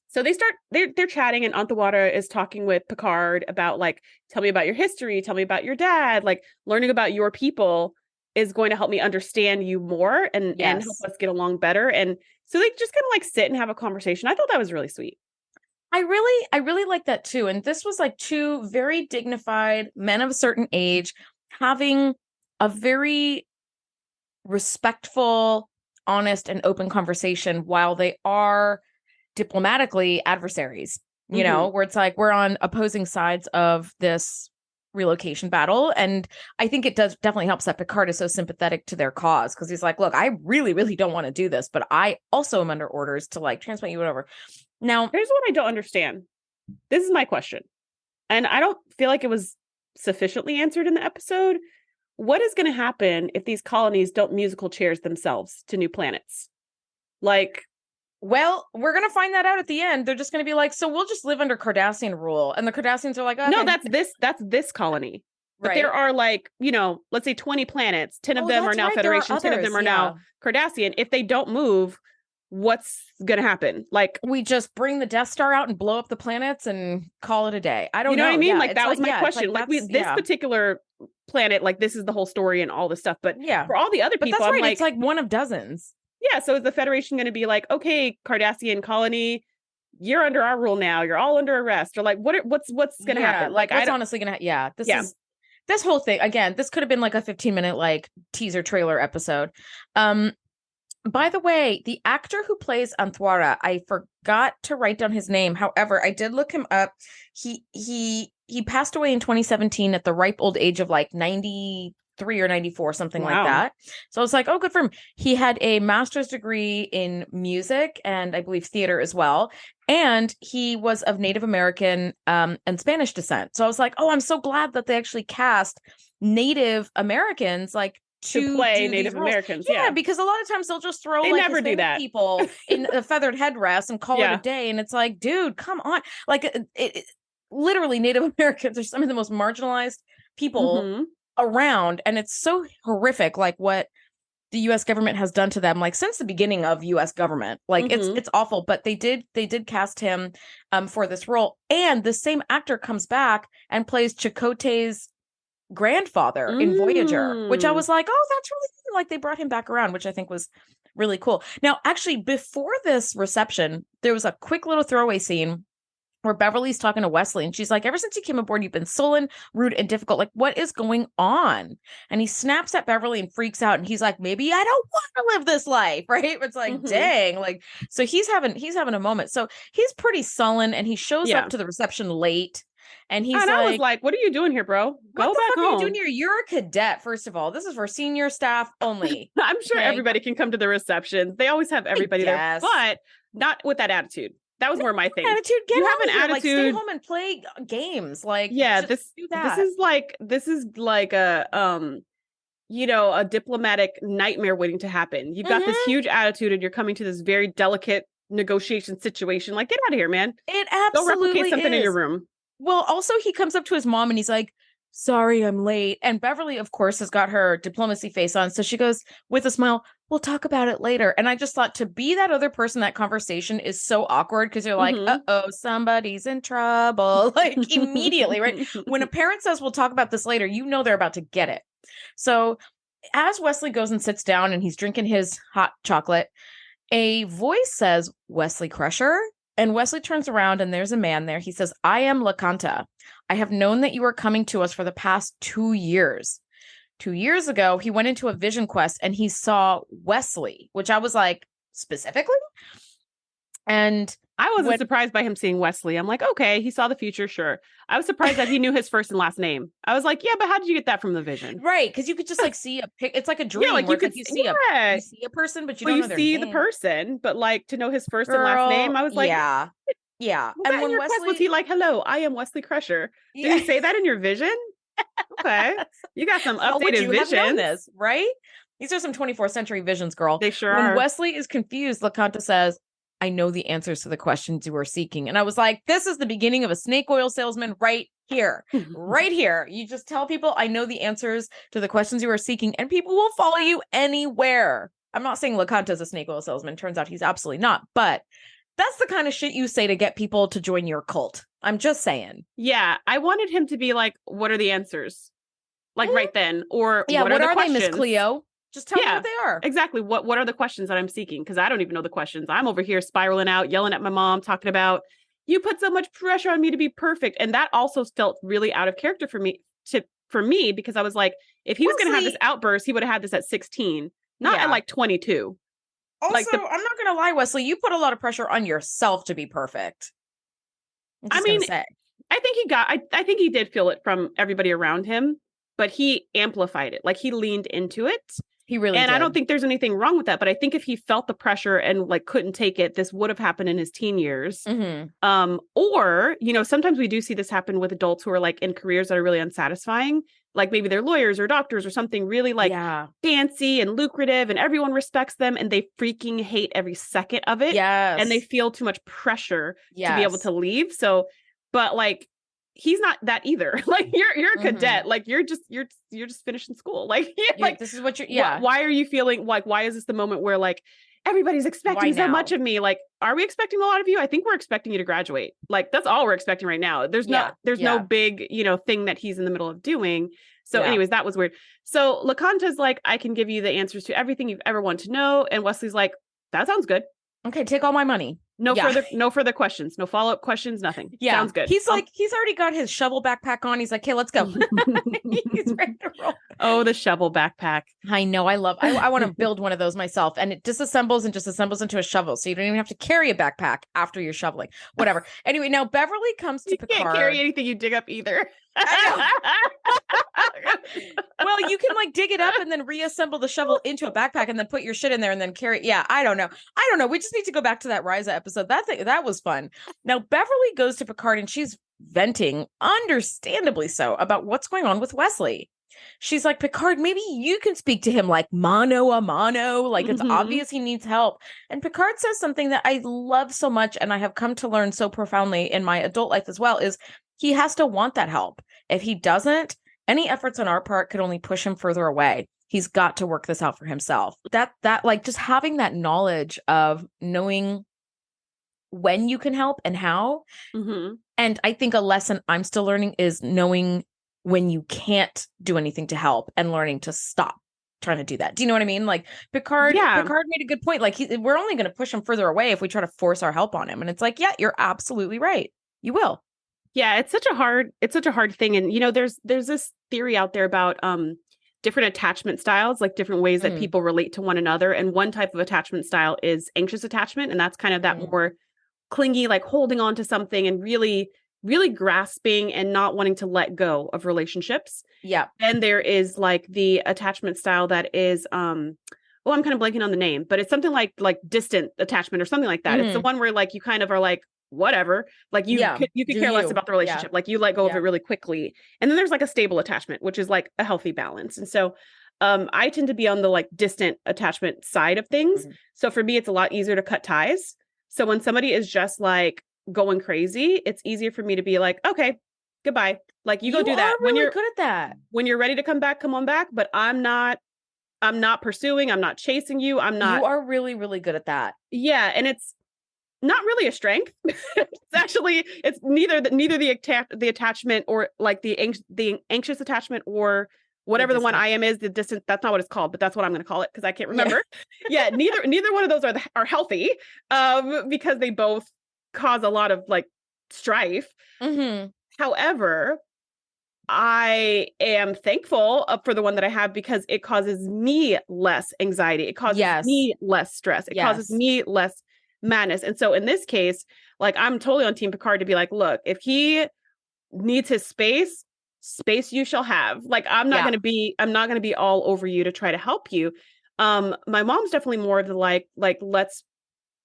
So they're chatting, and Anthuara is talking with Picard about like, tell me about your history, tell me about your dad, like learning about your people is going to help me understand you more and help us get along better. And so they just kind of like sit and have a conversation. I thought that was really sweet. I really like that too. And this was like 2 very dignified men of a certain age having a very respectful, honest, and open conversation while they are diplomatically adversaries, you know, where it's like we're on opposing sides of this relocation battle. And I think it does definitely helps that Picard is so sympathetic to their cause, because he's like, look, I really, really don't want to do this, but I also am under orders to like transplant you, whatever. Now, here's what I don't understand. This is my question. And I don't feel like it was sufficiently answered in the episode. What is going to happen if these colonies don't musical chairs themselves to new planets? Like, Well, we're going to find that out at the end. They're just going to be like, so we'll just live under Cardassian rule. And the Cardassians are like, okay. No, that's this colony. But Right. there are like, let's say 20 planets. 10 of them are now Federation. 10 of them are now Cardassian. If they don't move, what's going to happen? Like, we just bring the Death Star out and blow up the planets and call it a day. I don't know. You know what I mean? Yeah, like, that was my question. Like, this particular planet, like, this is the whole story and all this stuff. But for all the other people, that's right. It's like one of dozens. Yeah. So is the Federation going to be like, okay, Cardassian colony, you're under our rule now. You're all under arrest, or like, what's going to happen? Like, what's honestly going to, this whole thing, again, this could have been like a 15-minute like teaser trailer episode. By the way, the actor who plays Anthwara, I forgot to write down his name. However, I did look him up. He passed away in 2017 at the ripe old age of like 93 or 94, something like that. So I was like, oh, good for him. He had a master's degree in music and I believe theater as well. And he was of Native American and Spanish descent. So I was like, oh, I'm so glad that they actually cast Native Americans like to play Native Americans. Yeah, because a lot of times they'll just throw they like never do that. people in a feathered headdress and call it a day. And it's like, dude, come on. Like it literally Native Americans are some of the most marginalized people around. And it's so horrific, like what the US government has done to them, like since the beginning of US government. Like it's awful. But they did cast him for this role. And the same actor comes back and plays Chakotay's grandfather in Voyager, which I was like, oh, that's really cool. Like they brought him back around, which I think was really cool. Now, actually, before this reception, there was a quick little throwaway scene where Beverly's talking to Wesley and she's like, ever since you came aboard, you've been sullen, rude, and difficult. Like, what is going on? And he snaps at Beverly and freaks out. And he's like, maybe I don't want to live this life. Right. It's like, dang. Like, so he's having a moment. So he's pretty sullen and he shows up to the reception late. And he's I was like, what are you doing here, bro? Go back home. What are you doing here? You're a cadet, first of all. This is for senior staff only. I'm sure everybody can come to the reception. They always have everybody there, but not with that attitude. That was more my thing. Attitude. You have an attitude. Like, stay home and play games. Like, this is like a a diplomatic nightmare waiting to happen. You've got this huge attitude, and you're coming to this very delicate negotiation situation. Like, get out of here, man. It absolutely Go replicate something in your room. Well, also he comes up to his mom and he's like, sorry, I'm late. And Beverly, of course, has got her diplomacy face on. So she goes with a smile, we'll talk about it later. And I just thought to be that other person, that conversation is so awkward because you're like, uh-oh, somebody's in trouble. Like immediately, right? When a parent says, we'll talk about this later, you know they're about to get it. So as Wesley goes and sits down and he's drinking his hot chocolate, a voice says, Wesley Crusher. And Wesley turns around and there's a man there. He says, I am LaCanta. I have known that you are coming to us for the past 2 years. 2 years ago, he went into a vision quest and he saw Wesley, which I was like, specifically? And I wasn't surprised by him seeing Wesley. I'm like, okay, he saw the future, sure. I was surprised that he knew his first and last name. I was like, yeah, but how did you get that from the vision? Right, because you could just like see a pic. It's like a dream. Yeah, like you could you see a person, but you don't know their name. The person, but like to know his first and last name, I was like, yeah. And when Wesley was he like, hello, I am Wesley Crusher. Did he say that in your vision? Okay, you got some updated visions, this, right? These are some 24th century visions, girl. They sure when are. When Wesley is confused, LaCanta says, I know the answers to the questions you are seeking. And I was like, this is the beginning of a snake oil salesman right here. Right here. You just tell people, I know the answers to the questions you are seeking, and people will follow you anywhere. I'm not saying LaCanta is a snake oil salesman. Turns out he's absolutely not. But that's the kind of shit you say to get people to join your cult. I'm just saying. Yeah. I wanted him to be like, what are the answers? Like right then. Or what are the they, Miss Cleo? Just tell me what they are. Exactly. What are the questions that I'm seeking? Because I don't even know the questions. I'm over here spiraling out, yelling at my mom, talking about, you put so much pressure on me to be perfect. And that also felt really out of character for me, because I was like, if he was going to have this outburst, he would have had this at 16, not at like 22. Also, I'm not going to lie, Wesley, you put a lot of pressure on yourself to be perfect. I mean, I think he did feel it from everybody around him, but he amplified it. Like he leaned into it. He really And did. I don't think there's anything wrong with that. But I think if he felt the pressure and like couldn't take it, this would have happened in his teen years. Or, you know, sometimes we do see this happen with adults who are like in careers that are really unsatisfying. Like maybe they're lawyers or doctors or something really like fancy and lucrative and everyone respects them and they freaking hate every second of it. Yes. And they feel too much pressure to be able to leave. So, but like, he's not that either. Like you're a cadet. Like you're just finishing school. Like, like this is what you're, why are you feeling like, why is this the moment where like everybody's expecting so much of me? Like, are we expecting a lot of you? I think we're expecting you to graduate. Like, that's all we're expecting right now. There's no big, you know, thing that he's in the middle of doing. So anyways, that was weird. So LaConta's like, I can give you the answers to everything you've ever wanted to know. And Wesley's like, that sounds good. Okay, take all my money. No further questions, no follow-up questions, nothing. Yeah. Sounds good. He's like, he's already got his shovel backpack on. He's like, okay, let's go. He's ready to roll. Oh, the shovel backpack. I know. I want to build one of those myself. And it disassembles and just assembles into a shovel. So you don't even have to carry a backpack after you're shoveling. Whatever. Anyway, now Beverly comes to Picard. You can't carry anything you dig up either. Well, you can like dig it up and then reassemble the shovel into a backpack and then put your shit in there and then carry it. Yeah, I don't know. We just need to go back to that Ryza episode. That was fun. Now Beverly goes to Picard and she's venting, understandably so, about what's going on with Wesley. She's like, Picard, maybe you can speak to him like mano a mano. Like it's obvious he needs help. And Picard says something that I love so much and I have come to learn so profoundly in my adult life as well, is he has to want that help. If he doesn't, any efforts on our part could only push him further away. He's got to work this out for himself. That like just having that knowledge of knowing when you can help and how. And I think a lesson I'm still learning is knowing when you can't do anything to help and learning to stop trying to do that. Do you know what I mean? Like Picard made a good point. Like we're only going to push him further away if we try to force our help on him. And it's like, yeah, you're absolutely right. You will. Yeah, it's such a hard thing. And, you know, there's this theory out there about different attachment styles, like different ways that people relate to one another. And one type of attachment style is anxious attachment. And that's kind of that more clingy, like holding on to something and really, really grasping and not wanting to let go of relationships. Yeah. And there is like the attachment style that is, I'm kind of blanking on the name, but it's something like distant attachment or something like that. It's the one where like you kind of are like, whatever, like you could care less about the relationship. Like you let go of it really quickly. And then there's like a stable attachment, which is like a healthy balance. And so I tend to be on the like distant attachment side of things. So for me, it's a lot easier to cut ties. So when somebody is just like going crazy, it's easier for me to be like, okay, goodbye. Like you go do that. When you're good at that. When you're ready to come back, come on back. But I'm not pursuing, I'm not chasing you. You are really, really good at that. Yeah. And it's not really a strength. It's neither the attachment or like the anxious attachment or whatever the one I am is the distant. That's not what it's called, but that's what I'm going to call it because I can't remember. Yeah, neither one of those are healthy, because they both cause a lot of like strife. However, I am thankful for the one that I have because it causes me less anxiety. It causes me less stress. It causes me less madness. And so in this case, like I'm totally on Team Picard to be like, look, if he needs his space you shall have. Like I'm not going to be all over you to try to help you. My mom's definitely more of the like let's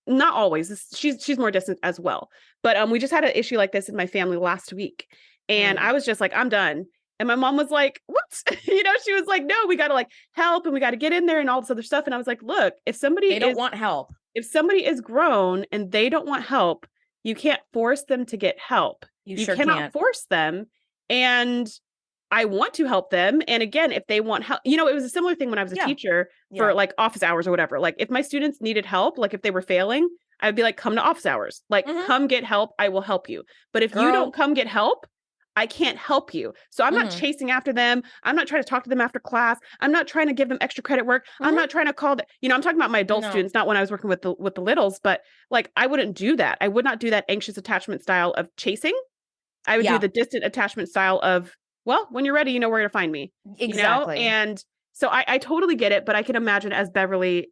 not always. She's more distant as well. But we just had an issue like this in my family last week. And I was just like, I'm done. And my mom was like, what? You know, she was like, no, we got to like help and we got to get in there and all this other stuff. And I was like, look, if somebody don't want help, if somebody is grown and they don't want help, you can't force them to get help. You sure cannot can't force them. And I want to help them. And again, if they want help, you know, it was a similar thing when I was a teacher for like office hours or whatever. Like if my students needed help, like if they were failing, I would be like, come to office hours, like come get help. I will help you. But if you don't come get help, I can't help you. So I'm not chasing after them. I'm not trying to talk to them after class. I'm not trying to give them extra credit work. I'm not trying to call I'm talking about my adult students, not when I was working with the littles, but like, I wouldn't do that. I would not do that anxious attachment style of chasing. I would do the distant attachment style of, well, when you're ready, you know where to find me. Exactly. You know? And so I totally get it, but I can imagine as Beverly,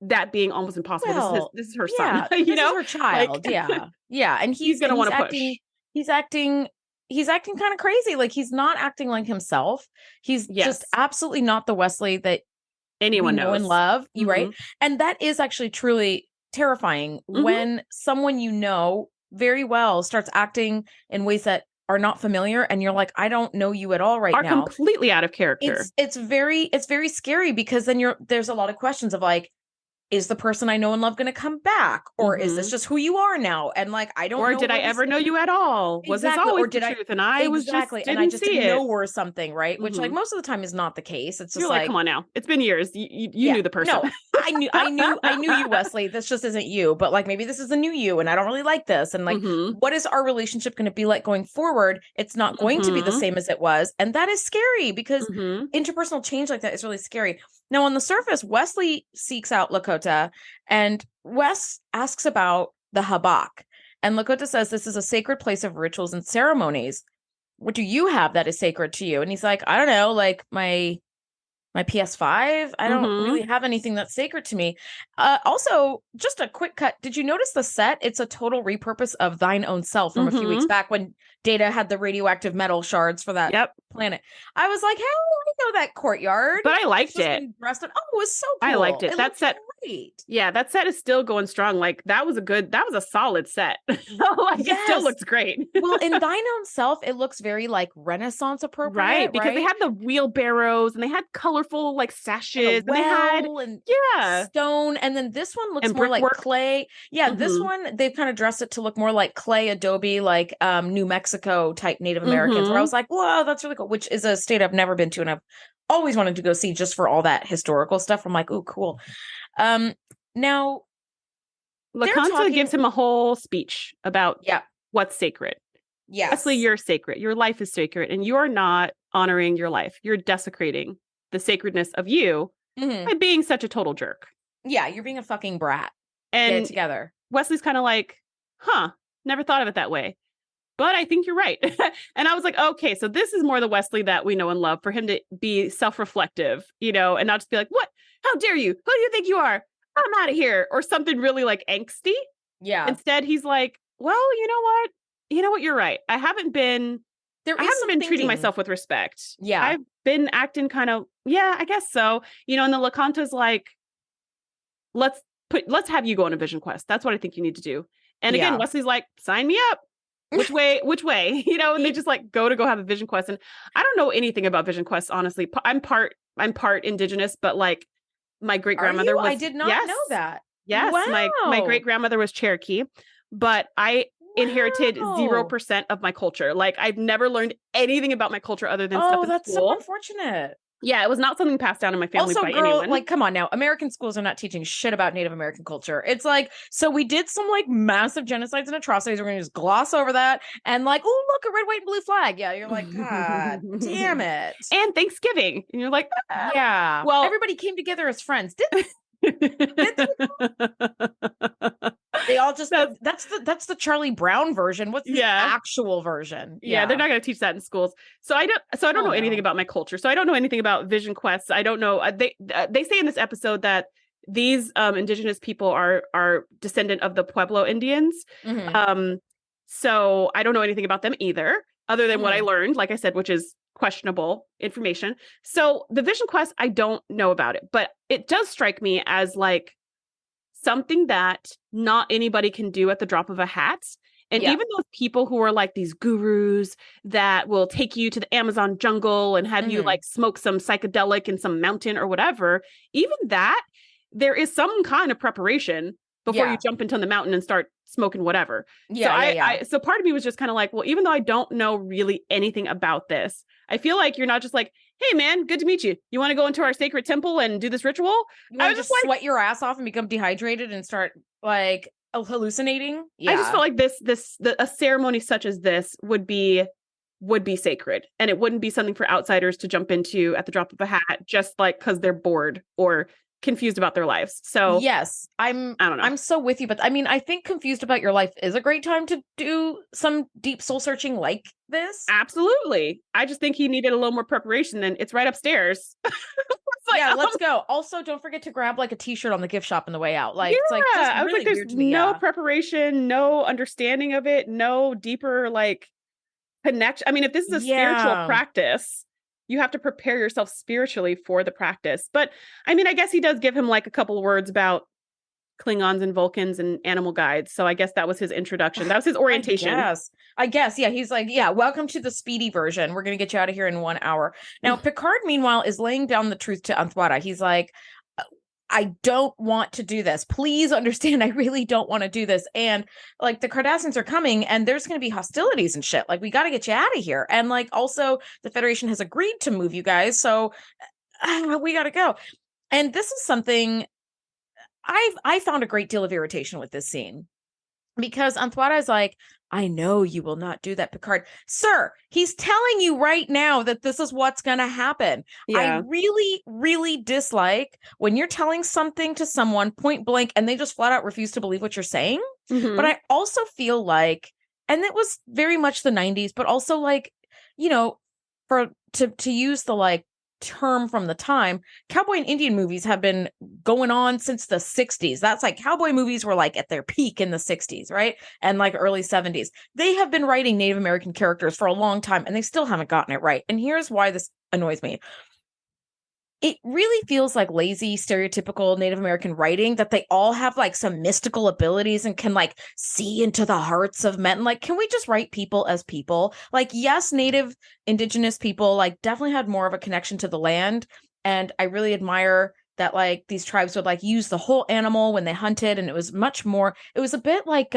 that being almost impossible. Well, this is her son, this is her child. Like, yeah. And he's going to want to push. He's acting kind of crazy. Like he's not acting like himself. He's just absolutely not the Wesley that anyone know and knows. love you, right? Mhm. And that is actually truly terrifying Mhm. when someone you know very well starts acting in ways that are not familiar, and you're like, I don't know you at all right Are now. completely out of character. It's very scary, because then there's a lot of questions of like, is the person I know and love going to come back? Or is this Mhm. just who you are now? And like, I don't Or know did I where this ever know you at all? Was this exactly. Or always the did I truth and I was just exactly. And I didn't just see didn't it? know or something, right? Which like Mhm. most of the time is not the case. It's You're just like, like, come on now. It's been years. You yeah, knew the person. no, I knew you, Wesley. This just isn't you, but like maybe this is a new you and I don't really like this. And like, Mhm. what is our relationship going to be like going forward? It's not going to be the Mhm. same as it was. And that is scary, because Mhm. interpersonal change like that is really scary. Now, on the surface, Wesley seeks out Lakota, and Wes asks about the Habak. And Lakota says this is a sacred place of rituals and ceremonies. What do you have that is sacred to you? And he's like, I don't know, like my PS5. I don't really Mhm. have anything that's sacred to me. Also, just a quick cut. Did you notice the set? It's a total repurpose of Thine Own Self from a few weeks Mhm. back when Data had the radioactive metal shards for that Yep. planet. I was like, hey, I know that courtyard. But I liked It's just it. been dressed up. Oh, it was so I liked cool. it. It That looked set, great. yeah, that set is still going strong. Like that was a solid set. Like it still Yes. looks great. Well, in Thine Own Self, it looks very like Renaissance appropriate, Right, because they right? had the wheelbarrows and they had colorful like And a sashes and they had well and yeah, stone. And then this one looks and more like brickwork. clay. Yeah, this Mhm. one, they've kind of dressed it to look more like clay adobe, like New Mexico type Native Americans, where I Mhm. was like, whoa, that's really cool, which is a state I've never been to and I've always wanted to go see just for all that historical stuff. I'm like, oh, cool. Um, now they're LaConta talking, gives him a whole speech about yeah, what's sacred. Wesley, yes. you're sacred. Your life is sacred, and you are not honoring your life. You're desecrating the sacredness of you Hmm. by being such a total jerk. Yeah, you're being a fucking brat. Get it And together. Wesley's kind of like, huh, never thought of it that way. But I think you're right. And I was like, okay, so this is more the Wesley that we know and love, for him to be self-reflective, and not just be like, what? How dare you? Who do you think you are? I'm out of here. Or something really like angsty. Yeah. Instead, he's like, well, you know what? You know what? You're right. There I is haven't some been treating thinking. myself with respect. Yeah. I've been acting kind of, yeah, I guess so. And the LaConta's like, let's let's have you go on a vision quest. That's what I think you need to do. And again, Yeah. Wesley's like, sign me up. Which way? Which way? And they just like go have a vision quest. And I don't know anything about vision quests, honestly. I'm part indigenous, but like my great Are grandmother you? I was, did not yes, know that. yes, my Wow. great grandmother was Cherokee, but I inherited Wow. 0% of my culture. Like I've never learned anything about my culture other than stuff Oh, in that's so school. unfortunate. Yeah, it was not something passed down in my family Also, by girl, anyone. like, come on now. American schools are not teaching shit about Native American culture. It's like, so we did some like massive genocides and atrocities. We're going to just gloss over that and like, oh, look, a red, white, and blue flag. Yeah, you're like, God damn it. And Thanksgiving. And you're like, Yeah. well, Everybody came together as friends. Did they all just that's that's the Charlie Brown version. What's the yeah. actual version? Yeah, they're Yeah. not going to teach that in schools. So I don't Oh know anything no. about my culture. So I don't know anything about vision quests. I don't know. They say in this episode that these indigenous people are descendant of the Pueblo Indians. Hmm. Um, so I don't know anything about them either, other than what I Hmm. learned, like I said, which is questionable information. So the vision quest, I don't know about it, but it does strike me as like something that not anybody can do at the drop of a hat. And Yeah. even those people who are like these gurus that will take you to the Amazon jungle and have you Hmm. like smoke some psychedelic in some mountain or whatever, even that, there is some kind of preparation before you Yeah. jump into the mountain and start smoking whatever. So Yeah. Yeah. Yeah. so part of me was just kind of like, well, even though I don't know really anything about this, I feel like you're not just like, hey man, good to meet you. You want to go into our sacred temple and do this ritual? You I want was to just just like, sweat your ass off and become dehydrated and start like hallucinating? I just Yeah. felt like a ceremony such as this would be sacred, and it wouldn't be something for outsiders to jump into at the drop of a hat, just like because they're bored or confused about their lives. So Yes, I don't know. I'm so with you, but I mean, I think confused about your life is a great time to do some deep soul searching like this. Absolutely. I just think he needed a little more preparation, and it's right upstairs. It's like, Yeah, let's go. Also, don't forget to grab like a t-shirt on the gift shop on the way out. Like, it's like yeah. just I was really like, there's weird to me. no Yeah. preparation, no understanding of it, no deeper like connection. I mean, if this is a spiritual Yeah. practice, you have to prepare yourself spiritually for the practice. But I mean, I guess he does give him like a couple of words about Klingons and Vulcans and animal guides. So I guess that was his introduction. That was his orientation. I guess. Yeah. He's like, yeah, welcome to the speedy version. We're going to get you out of here in 1 hour. Now, Picard, meanwhile, is laying down the truth to Anthwara. He's like, I don't want to do this. Please understand, I really don't want to do this. And like the Cardassians are coming and there's going to be hostilities and shit. Like, we got to get you out of here. And like, also, the Federation has agreed to move you guys. So we got to go. And this is something I found a great deal of irritation with this scene, because Anthwara is like, I know you will not do that, Picard. Sir, he's telling you right now that this is what's going to happen. Yeah. I really, really dislike when you're telling something to someone point blank and they just flat out refuse to believe what you're saying. Mm-hmm. But I also feel like, and it was very much the 90s, but also like, you know, to use the like term from the time, cowboy and Indian movies have been going on since the 60s. That's like, cowboy movies were like at their peak in the 60s, right? And like early 70s. They have been writing Native American characters for a long time and they still haven't gotten it right. And here's why this annoys me. It really feels like lazy, stereotypical Native American writing, that they all have like some mystical abilities and can like see into the hearts of men. Like, can we just write people as people? Like, yes, Native Indigenous people like definitely had more of a connection to the land. And I really admire that like these tribes would like use the whole animal when they hunted. And it was much more, it was a bit like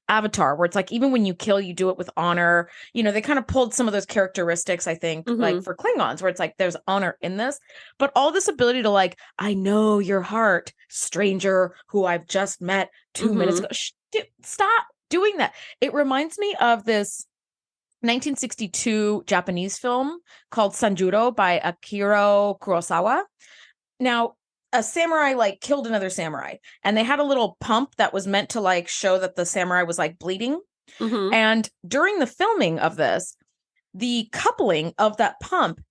Avatar, where it's like, even when you kill, you do it with honor. You know, they kind of pulled some of those characteristics, I think, like for Klingons, where it's like, there's honor in this, but all this ability to like, I know your heart, stranger who I've just met 2 minutes ago. Stop doing that. It reminds me of this 1962 Japanese film called Sanjuro by Akira Kurosawa. Now, a samurai like killed another samurai, and they had a little pump that was meant to like show that the samurai was like bleeding. And during the filming of this, the coupling of that pump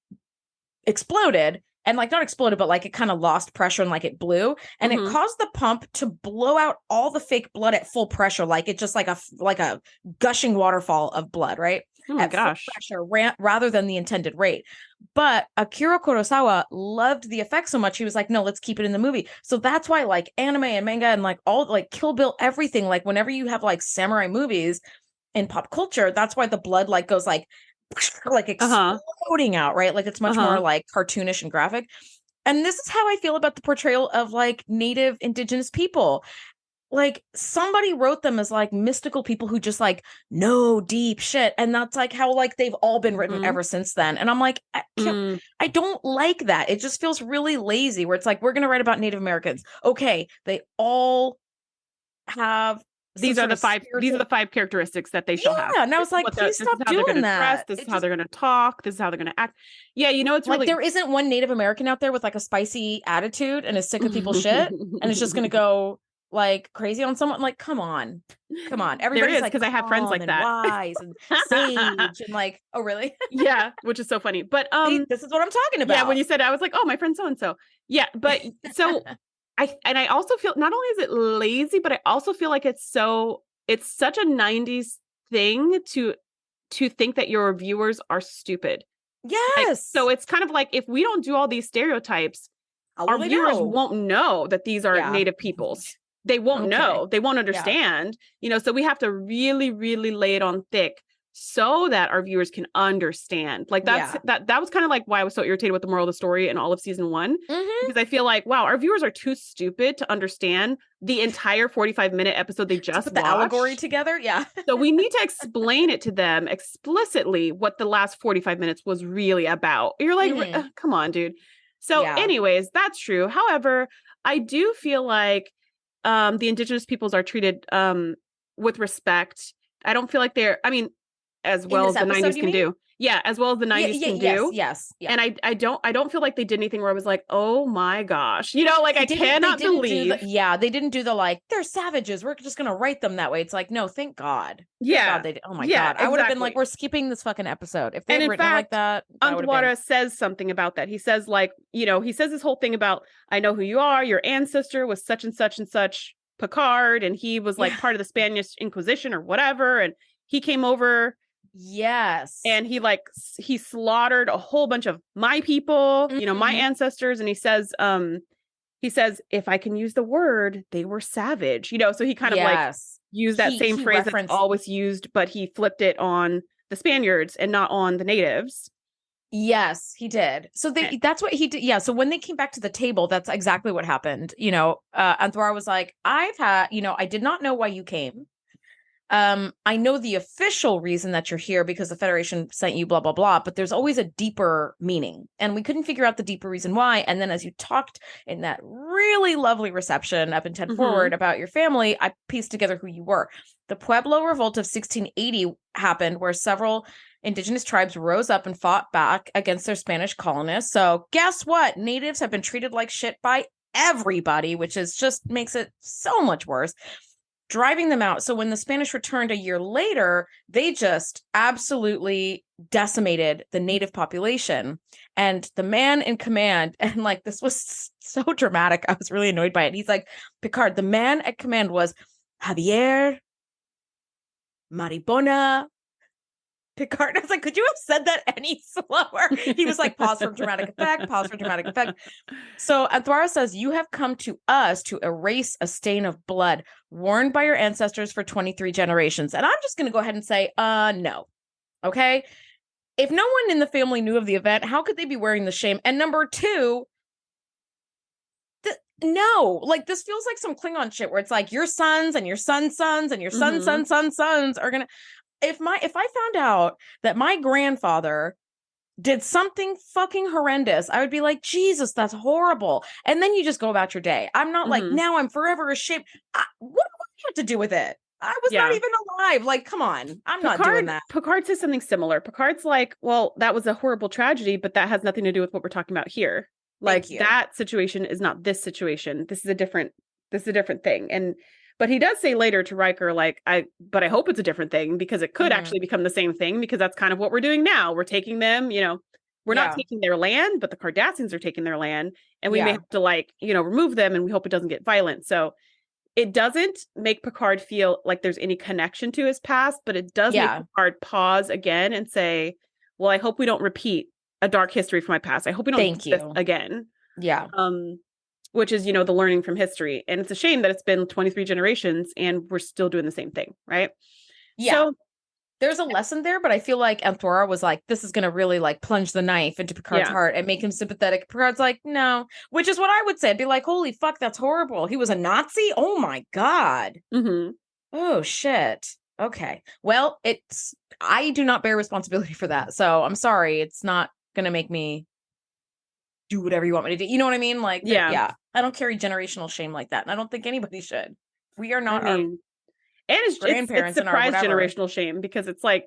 exploded, and like not exploded, but like it kind of lost pressure and like it blew, and it caused the pump to blow out all the fake blood at full pressure. Like it just like a gushing waterfall of blood, right? Oh my gosh. Full pressure rather than the intended rate. But Akira Kurosawa loved the effect so much, he was like, no, let's keep it in the movie. So that's why like anime and manga and like all like Kill Bill, everything, like whenever you have like samurai movies in pop culture, that's why the blood like goes like exploding out, right? Like it's much more like cartoonish and graphic. And this is how I feel about the portrayal of like Native Indigenous people. Like somebody wrote them as like mystical people who just like know deep shit, and that's like how like they've all been written ever since then. And I'm like, I don't like that. It just feels really lazy, where it's like, we're gonna write about Native Americans. Okay, they all have these are the five characteristics that they shall have. Yeah, and I was like, please stop doing that. This is how they're gonna talk. This is how they're gonna act. Yeah, you know, it's like really, there isn't one Native American out there with like a spicy attitude and is sick of people's shit, and it's just gonna go like crazy on someone. Like, come on. Everybody's like, because I have friends like that, wise and sage, and like, oh really? Yeah, which is so funny. But this is what I'm talking about. Yeah, when you said it, I was like, oh, my friend so and so. Yeah, but so I also feel, not only is it lazy, but I also feel like it's such a 90s thing to think that your viewers are stupid. Yes. Like, so it's kind of like, if we don't do all these stereotypes, our viewers won't know that these are Native peoples. They won't know. They won't understand. You know, so we have to really, really lay it on thick so that our viewers can understand. Like that was kind of like why I was so irritated with the moral of the story in all of season 1, because I feel like, wow, our viewers are too stupid to understand the entire 45-minute episode they just put the allegory together. Yeah. So we need to explain it to them explicitly what the last 45 minutes was really about. You're like, come on, dude. So anyways, that's true. However, I do feel like the Indigenous peoples are treated with respect. I don't feel like they're, I mean, as well as the 90s can do. Yeah, as well as the 90s can do. Yes. And I don't feel like they did anything where I was like, oh my gosh. You know, like I cannot believe. They didn't do the like, they're savages, we're just gonna write them that way. It's like, no, thank God. Yeah. God, oh my God. I would have been like, we're skipping this fucking episode. If they had written like that. Anthwara says something about that. He says like, you know, he says this whole thing about, I know who you are, your ancestor was such and such and such Picard, and he was like part of the Spanish Inquisition or whatever, and he came over Yes. And he slaughtered a whole bunch of my people, my ancestors. And he says, if I can use the word, they were savage, so he kind of like used that same phrase that's always used, but he flipped it on the Spaniards and not on the natives. Yes, he did. So that's what he did. Yeah. So when they came back to the table, that's exactly what happened. Anthora was like, I did not know why you came. I know the official reason that you're here because the Federation sent you, blah, blah, blah, but there's always a deeper meaning. And we couldn't figure out the deeper reason why. And then as you talked in that really lovely reception up in 10 Forward about your family, I pieced together who you were. The Pueblo Revolt of 1680 happened where several indigenous tribes rose up and fought back against their Spanish colonists. So guess what? Natives have been treated like shit by everybody, which is just makes it so much worse. Driving them out. So when the Spanish returned a year later, they just absolutely decimated the native population. And the man in command, and like this was so dramatic, I was really annoyed by it. He's like, Picard, the man at command was Javier Maribona Picard. I was like, could you have said that any slower? He was like, pause for dramatic effect, pause for dramatic effect. So Anthora says, you have come to us to erase a stain of blood worn by your ancestors for 23 generations. And I'm just going to go ahead and say, no. Okay. If no one in the family knew of the event, how could they be wearing the shame? And number two, no, like this feels like some Klingon shit where it's like your sons and your son's sons and your son's sons are going to, if I found out that my grandfather did something fucking horrendous, I would be like, Jesus, that's horrible. And then you just go about your day. I'm not like, now I'm forever ashamed. What do I have to do with it? I was not even alive. Like, come on. I'm not doing that. Picard says something similar. Picard's like, well, that was a horrible tragedy, but that has nothing to do with what we're talking about here. Like that situation is not this situation. This is a different thing. But he does say later to Riker, like, I hope it's a different thing because it could actually become the same thing because that's kind of what we're doing now. We're taking them, we're not taking their land, but the Cardassians are taking their land and we may have to remove them and we hope it doesn't get violent. So it doesn't make Picard feel like there's any connection to his past, but it does make Picard pause again and say, well, I hope we don't repeat a dark history from my past. I hope we don't do this again. Yeah. Which is, the learning from history. And it's a shame that it's been 23 generations and we're still doing the same thing, right? Yeah. So there's a lesson there, but I feel like Anthora was like, this is going to really like plunge the knife into Picard's heart and make him sympathetic. Picard's like, no, which is what I would say. I'd be like, holy fuck, that's horrible. He was a Nazi? Oh my God. Oh shit. Okay. Well, I do not bear responsibility for that. So I'm sorry. It's not going to make me do whatever you want me to do. You know what I mean? Like, I don't carry generational shame like that. And I don't think anybody should. We are not our it's grandparents. It's surprise generational shame because it's like,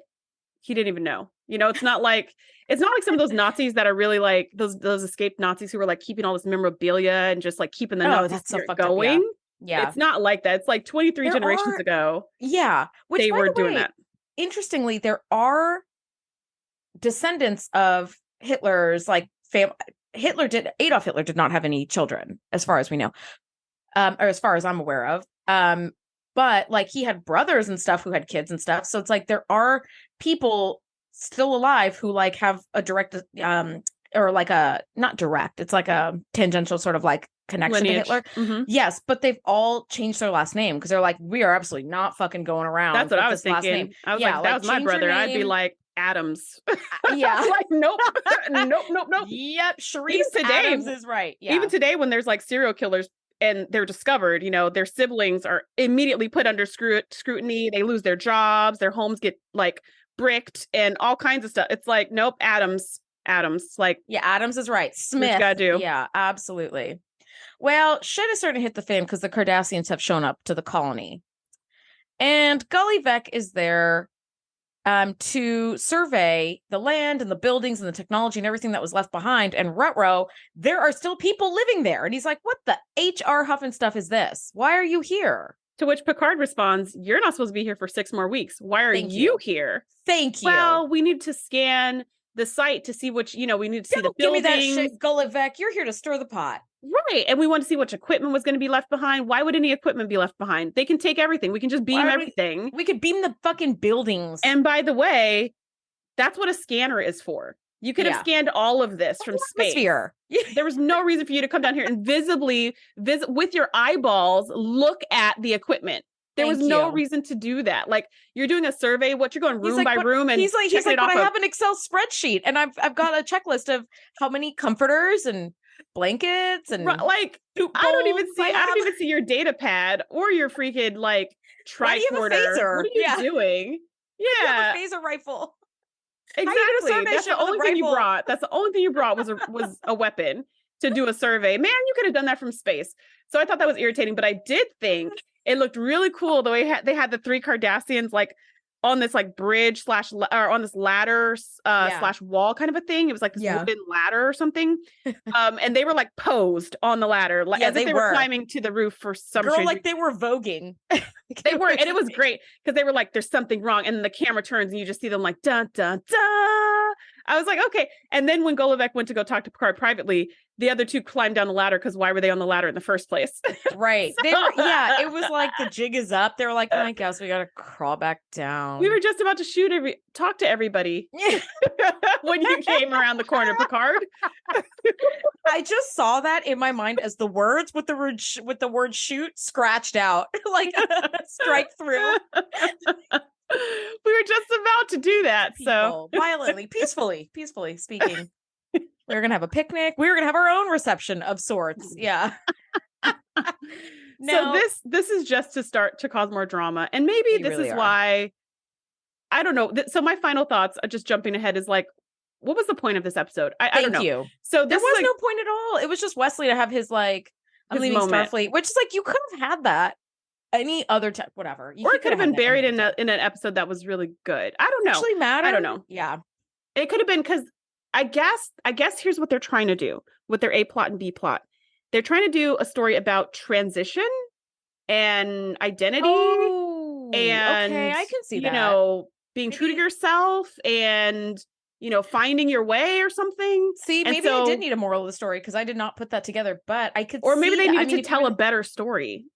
he didn't even know, it's not like some of those Nazis that are really like those escaped Nazis who were like keeping all this memorabilia and just like keeping the Nazi spirit going. Yeah. It's not like that. It's like 23 generations ago. Yeah. Which, they were doing that. Interestingly, there are descendants of Hitler's like family. Adolf Hitler did not have any children, as far as we know, or as far as I'm aware of. But like he had brothers and stuff who had kids and stuff. So it's like there are people still alive who like have a direct, or like a not direct. It's like a tangential sort of like connection lineage to Hitler. Yes, but they've all changed their last name because they're like, we are absolutely not fucking going around. That's what I was thinking. I was like, that was my brother. I'd be like, Adams. Like, nope. Yep. Shereese Adams is right. Yeah. Even today, when there's like serial killers and they're discovered, their siblings are immediately put under scrutiny. They lose their jobs. Their homes get like bricked and all kinds of stuff. It's like, nope, Adams. Like, yeah, Adams is right. Smith. Gotta do. Yeah, absolutely. Well, shit is starting to hit the fan because the Cardassians have shown up to the colony. And Gullyvec is there to survey the land and the buildings and the technology and everything that was left behind. And Rutrow, there are still people living there. And he's like, what the H.R. Huffin stuff is this? Why are you here? To which Picard responds, you're not supposed to be here for 6 more weeks. Why are you here? Thank you. Well, we need to scan the site to see which, we need to see the buildings. Give me that shit, Gullyvec. You're here to stir the pot. Right. And we want to see which equipment was going to be left behind. Why would any equipment be left behind? They can take everything. We can just beam everything. We could beam the fucking buildings. And by the way, that's what a scanner is for. You could have scanned all of this from space. There was no reason for you to come down here and visibly with your eyeballs, look at the equipment. There was no reason to do that. Like, you're doing a survey, what you're going room by room, and he's like, but I have an Excel spreadsheet, and I've got a checklist of how many comforters and blankets and like I don't even see your data pad or your freaking like tricorder. What are you doing? Yeah, you have a phaser rifle. Exactly. That's the only thing you brought. That's the only thing you brought was a weapon to do a survey. Man, you could have done that from space. So I thought that was irritating, but I did think it looked really cool the way they had the three Cardassians like on this like bridge or on this ladder slash wall kind of a thing. It was like this wooden ladder or something. And they were like posed on the ladder, like as if they were climbing to the roof for some reason. Like they were voguing. They were, and it was great because they were like, "There's something wrong," and then the camera turns and you just see them like dun dun dun. I was like, okay. And then when Golovic went to go talk to Picard privately, the other two climbed down the ladder because why were they on the ladder in the first place? Right. So, it was like the jig is up. They were like, I guess we gotta crawl back down. We were just about to talk to everybody when you came around the corner, Picard. I just saw that in my mind as the words with the word shoot scratched out, like strike through. We were just about to do that. So violently, peacefully speaking. We were going to have a picnic. We were going to have our own reception of sorts. Yeah. So this is just to start to cause more drama. And maybe this is why, I don't know. So my final thoughts, just jumping ahead, is like, what was the point of this episode? I don't know. Thank you. So there was no point at all. It was just Wesley to have his like, I'm leaving Starfleet, which is like, you could have had that any other time, whatever. Or it could have been buried in an episode that was really good. I don't know. Actually matter. I don't know. Yeah. It could have been because I guess here's what they're trying to do with their A plot and B plot. They're trying to do a story about transition and identity. Oh, and okay, I can see that. You know, being true to yourself and, you know, finding your way or something. See, maybe I did need a moral of the story because I did not put that together, but I could Or maybe they needed to tell a better story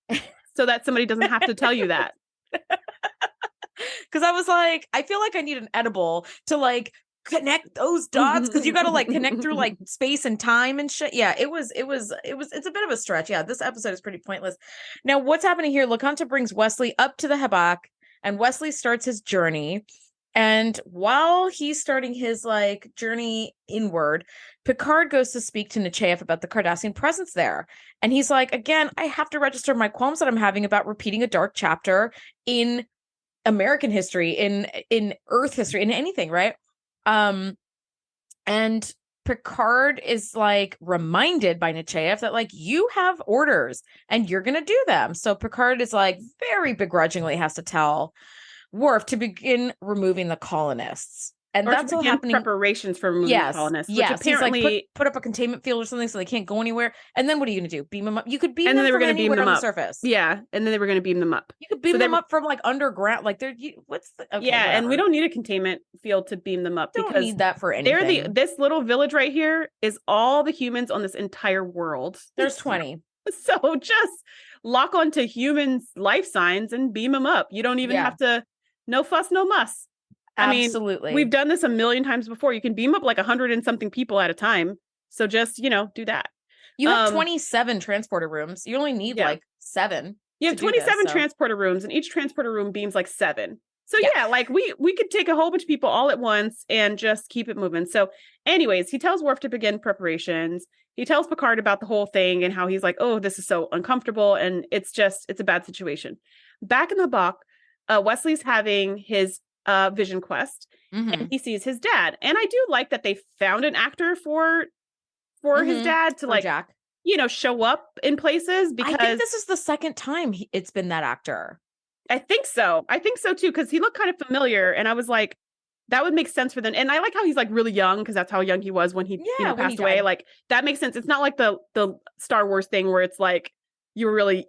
so that somebody doesn't have to tell you that. Because I was like, I feel like I need an edible to like connect those dots because you got to like connect through like space and time and shit. Yeah, it's a bit of a stretch. Yeah, this episode is pretty pointless. Now, what's happening here? LaConta brings Wesley up to the Habak, and Wesley starts his journey. And while he's starting his like journey inward, Picard goes to speak to Nechayev about the Cardassian presence there. And he's like, again, I have to register my qualms that I'm having about repeating a dark chapter in American history, in Earth history, in anything, right? And Picard is like reminded by Nechayev that like you have orders and you're gonna do them. So Picard is like very begrudgingly has to tell Worf to begin removing the colonists. And that's all happening. Preparations for removing the colonists. Yes. Which apparently, he's like, put up a containment field or something so they can't go anywhere. And then what are you going to do? Beam them up? You could beam them from anywhere on the surface. Yeah, and then they were going to beam them up. You could beam them up from like underground. Like they're whatever. And we don't need a containment field to beam them up because need that for anything. This little village right here is all the humans on this entire world. There's 20. So just lock onto humans' life signs and beam them up. You don't even have to. No fuss, no muss. Absolutely. I mean, we've done this a million times before. You can beam up like 100 and something people at a time. So just, do that. You have 27 transporter rooms. You only need like 7. You have 27 transporter rooms, and each transporter room beams like 7. So like we could take a whole bunch of people all at once and just keep it moving. So anyways, he tells Worf to begin preparations. He tells Picard about the whole thing and how he's like, oh, this is so uncomfortable. And it's a bad situation. Back in the Bach, Wesley's having his vision quest, and he sees his dad. And I do like that they found an actor for his dad to like Jack, show up in places, because I think this is the second time it's been that actor. I think so too, because he looked kind of familiar, and I was like, that would make sense for them. And I like how he's like really young, because that's how young he was when he passed away. Like that makes sense. It's not like the Star Wars thing where it's like you were really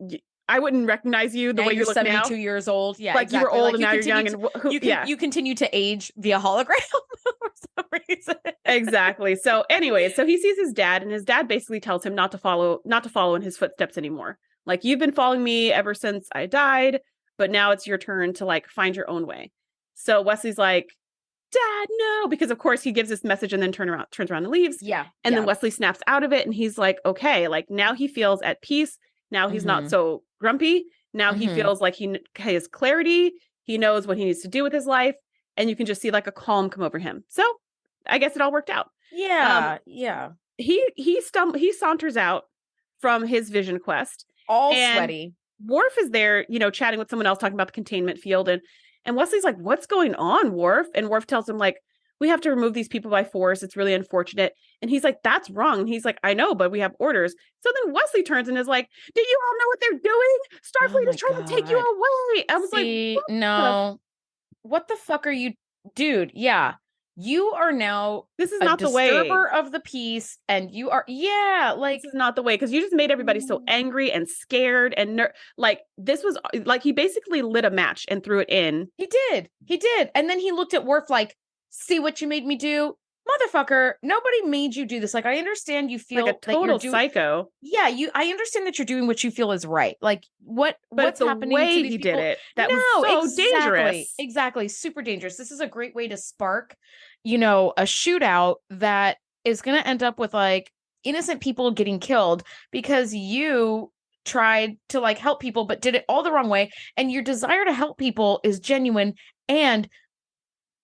I wouldn't recognize you the now way you're you look 72 now. years old. Yeah, Like exactly. you were old Like and now you're young. And you continue to age via hologram for some reason. Exactly. So anyway, so he sees his dad, and his dad basically tells him not to follow in his footsteps anymore. Like, you've been following me ever since I died, but now it's your turn to like find your own way. So Wesley's like, Dad, no, because of course he gives this message and then turns around and leaves. Yeah. And then Wesley snaps out of it, and he's like, okay, like now he feels at peace. Now he's not so grumpy. Now he feels like he has clarity. He knows what he needs to do with his life. And you can just see like a calm come over him. So I guess it all worked out. Yeah. He saunters out from his vision quest. All sweaty. Worf is there, chatting with someone else, talking about the containment field. And Wesley's like, what's going on, Worf? And Worf tells him, like, we have to remove these people by force. It's really unfortunate. And he's like, that's wrong. And he's like, I know, but we have orders. So then Wesley turns and is like, do you all know what they're doing? Starfleet is trying to take you away. I was like, no. What the fuck are you, dude? Yeah. You are now this is not the way. Disturber of the peace, and you are like this is not the way, because you just made everybody so angry and scared and like this was like he basically lit a match and threw it in. He did, and then he looked at Worf like, see what you made me do, motherfucker. Nobody made you do this. Like, I understand you feel like a total psycho. Yeah, I understand that you're doing what you feel is right. Like what's happening way to these he people? Did it. That was so dangerous. Exactly, super dangerous. This is a great way to spark, a shootout that is going to end up with like innocent people getting killed because you tried to like help people but did it all the wrong way, and your desire to help people is genuine. And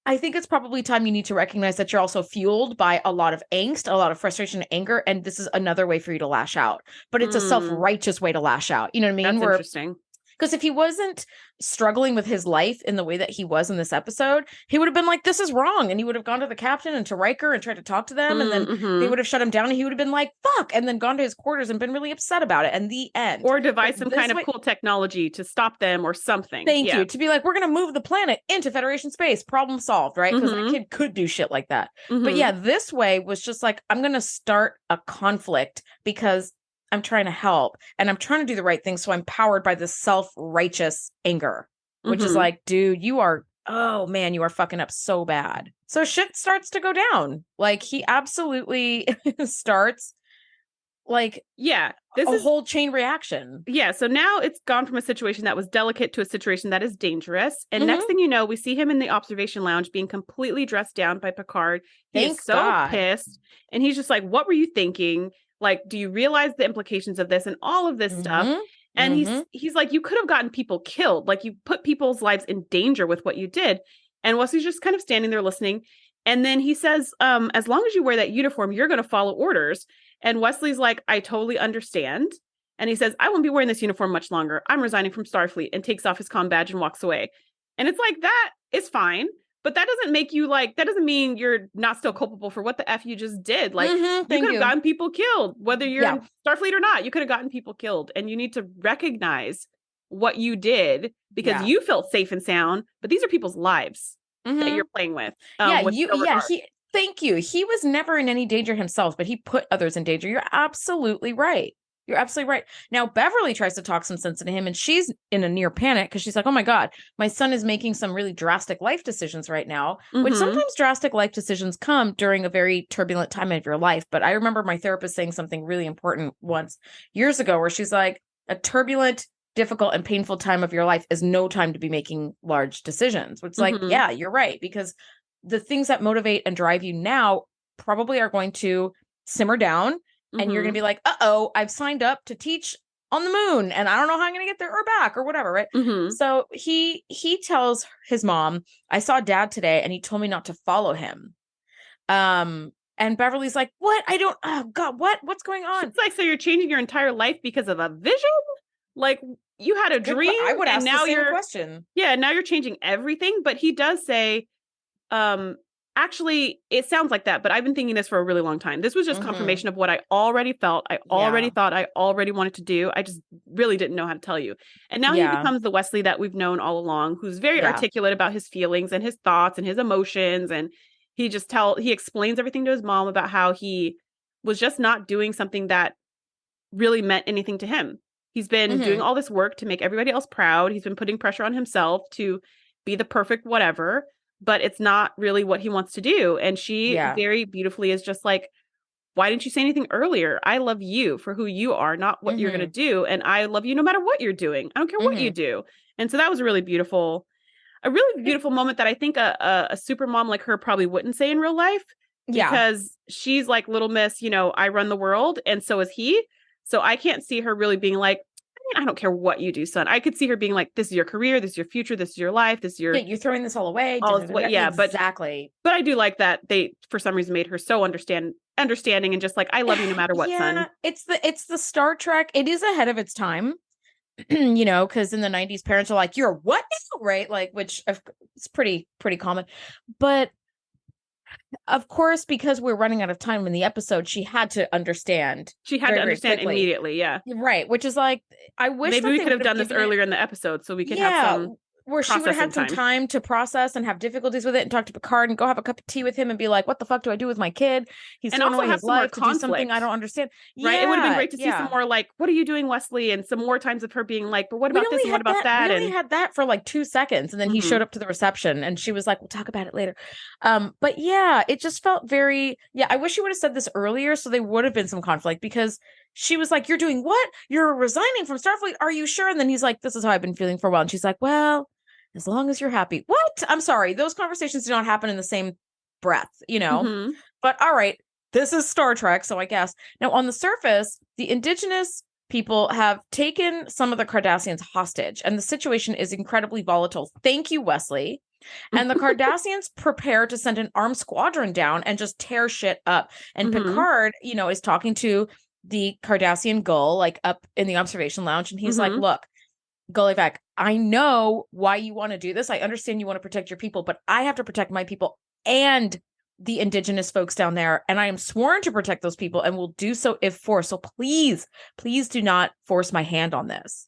I think it's probably time you need to recognize that you're also fueled by a lot of angst, a lot of frustration and anger, and this is another way for you to lash out. But it's a self-righteous way to lash out. You know what I mean? That's interesting. Because if he wasn't struggling with his life in the way that he was in this episode, he would have been like, this is wrong. And he would have gone to the captain and to Riker and tried to talk to them. And then they would have shut him down. And he would have been like, fuck. And then gone to his quarters and been really upset about it. And the end. Or devise some kind of cool technology to stop them or something. Thank you. To be like, we're going to move the planet into Federation space. Problem solved, right? Because that kid could do shit like that. But yeah, this way was just like, I'm going to start a conflict because I'm trying to help and I'm trying to do the right thing. So I'm powered by this self-righteous anger, which is like, dude, you are fucking up so bad. So shit starts to go down. Like, he absolutely starts like, this is a whole chain reaction. Yeah. So now it's gone from a situation that was delicate to a situation that is dangerous. And next thing you know, we see him in the observation lounge being completely dressed down by Picard. He's so pissed. And he's just like, what were you thinking? Like, do you realize the implications of this and all of this stuff? And he's like, you could have gotten people killed. Like, you put people's lives in danger with what you did. And Wesley's just kind of standing there listening. And then he says, as long as you wear that uniform, you're going to follow orders. And Wesley's like, I totally understand. And he says, I won't be wearing this uniform much longer. I'm resigning from Starfleet, and takes off his comm badge and walks away. And it's like, that is fine. But that doesn't make you like, that doesn't mean you're not still culpable for what the F you just did. Like, you could have gotten people killed, whether you're in Starfleet or not. You could have gotten people killed, and you need to recognize what you did because you felt safe and sound. But these are people's lives that you're playing with. Thank you. He was never in any danger himself, but he put others in danger. You're absolutely right. You're absolutely right. Now, Beverly tries to talk some sense into him, and she's in a near panic because she's like, oh my God, my son is making some really drastic life decisions right now, which sometimes drastic life decisions come during a very turbulent time of your life. But I remember my therapist saying something really important once years ago, where she's like, a turbulent, difficult, and painful time of your life is no time to be making large decisions, which is like, yeah, you're right. Because the things that motivate and drive you now probably are going to simmer down. And you're going to be like, uh-oh, I've signed up to teach on the moon and I don't know how I'm going to get there or back or whatever, right? So he tells his mom, I saw Dad today and he told me not to follow him. And Beverly's like, what? Oh God, what's going on? It's like, so you're changing your entire life because of a vision? Like, you had a dream. I would ask the same question. Yeah, now you're changing everything. But he does say, actually, it sounds like that, but I've been thinking this for a really long time. This was just confirmation of what I already felt. I already thought I already wanted to do. I just really didn't know how to tell you. And now he becomes the Wesley that we've known all along, who's very articulate about his feelings and his thoughts and his emotions. And he explains everything to his mom about how he was just not doing something that really meant anything to him. He's been doing all this work to make everybody else proud. He's been putting pressure on himself to be the perfect whatever, but it's not really what he wants to do. And she very beautifully is just like, why didn't you say anything earlier? I love you for who you are, not what you're going to do. And I love you no matter what you're doing. I don't care what you do. And so that was a really beautiful moment that I think a super mom like her probably wouldn't say in real life, because she's like, little miss, you know, I run the world. And so is he. So I can't see her really being like, I don't care what you do, son. I could see her being like, this is your career. This is your future. This is your life. This is your... you're throwing this all away. Exactly. But I do like that they, for some reason, made her so understanding and just like, I love you no matter what, son. It's the Star Trek. It is ahead of its time, you know, because in the 90s, parents are like, you're what now? Right? Like, which is pretty common. But of course, because we're running out of time in the episode, she had to understand. She had to understand immediately. Yeah. Right. Which is like, I wish maybe we could have done this earlier in the episode so we could have some where she would have had some time to process and have difficulties with it and talk to Picard and go have a cup of tea with him and be like, what the fuck do I do with my kid? He's throwing away his life to do something I don't understand. Right. It would have been great to see some more like, what are you doing, Wesley? And some more times of her being like, but what about this and what about that? We only had that for like 2 seconds. And then he showed up to the reception and she was like, we'll talk about it later. But yeah, it just felt very, I wish you would have said this earlier so there would have been some conflict, because she was like, you're doing what? You're resigning from Starfleet. Are you sure? And then he's like, this is how I've been feeling for a while. And she's like, well, as long as you're happy. What? I'm sorry. Those conversations do not happen in the same breath, you know? But all right, this is Star Trek, so I guess. Now, on the surface, the indigenous people have taken some of the Cardassians hostage, and the situation is incredibly volatile. Thank you, Wesley. And the Cardassians prepare to send an armed squadron down and just tear shit up. And Picard, you know, is talking to the Cardassian Gull, like up in the observation lounge, and he's like, look, Gullivac, I know why you want to do this. I understand you want to protect your people, but I have to protect my people and the indigenous folks down there. And I am sworn to protect those people and will do so if forced. So please do not force my hand on this.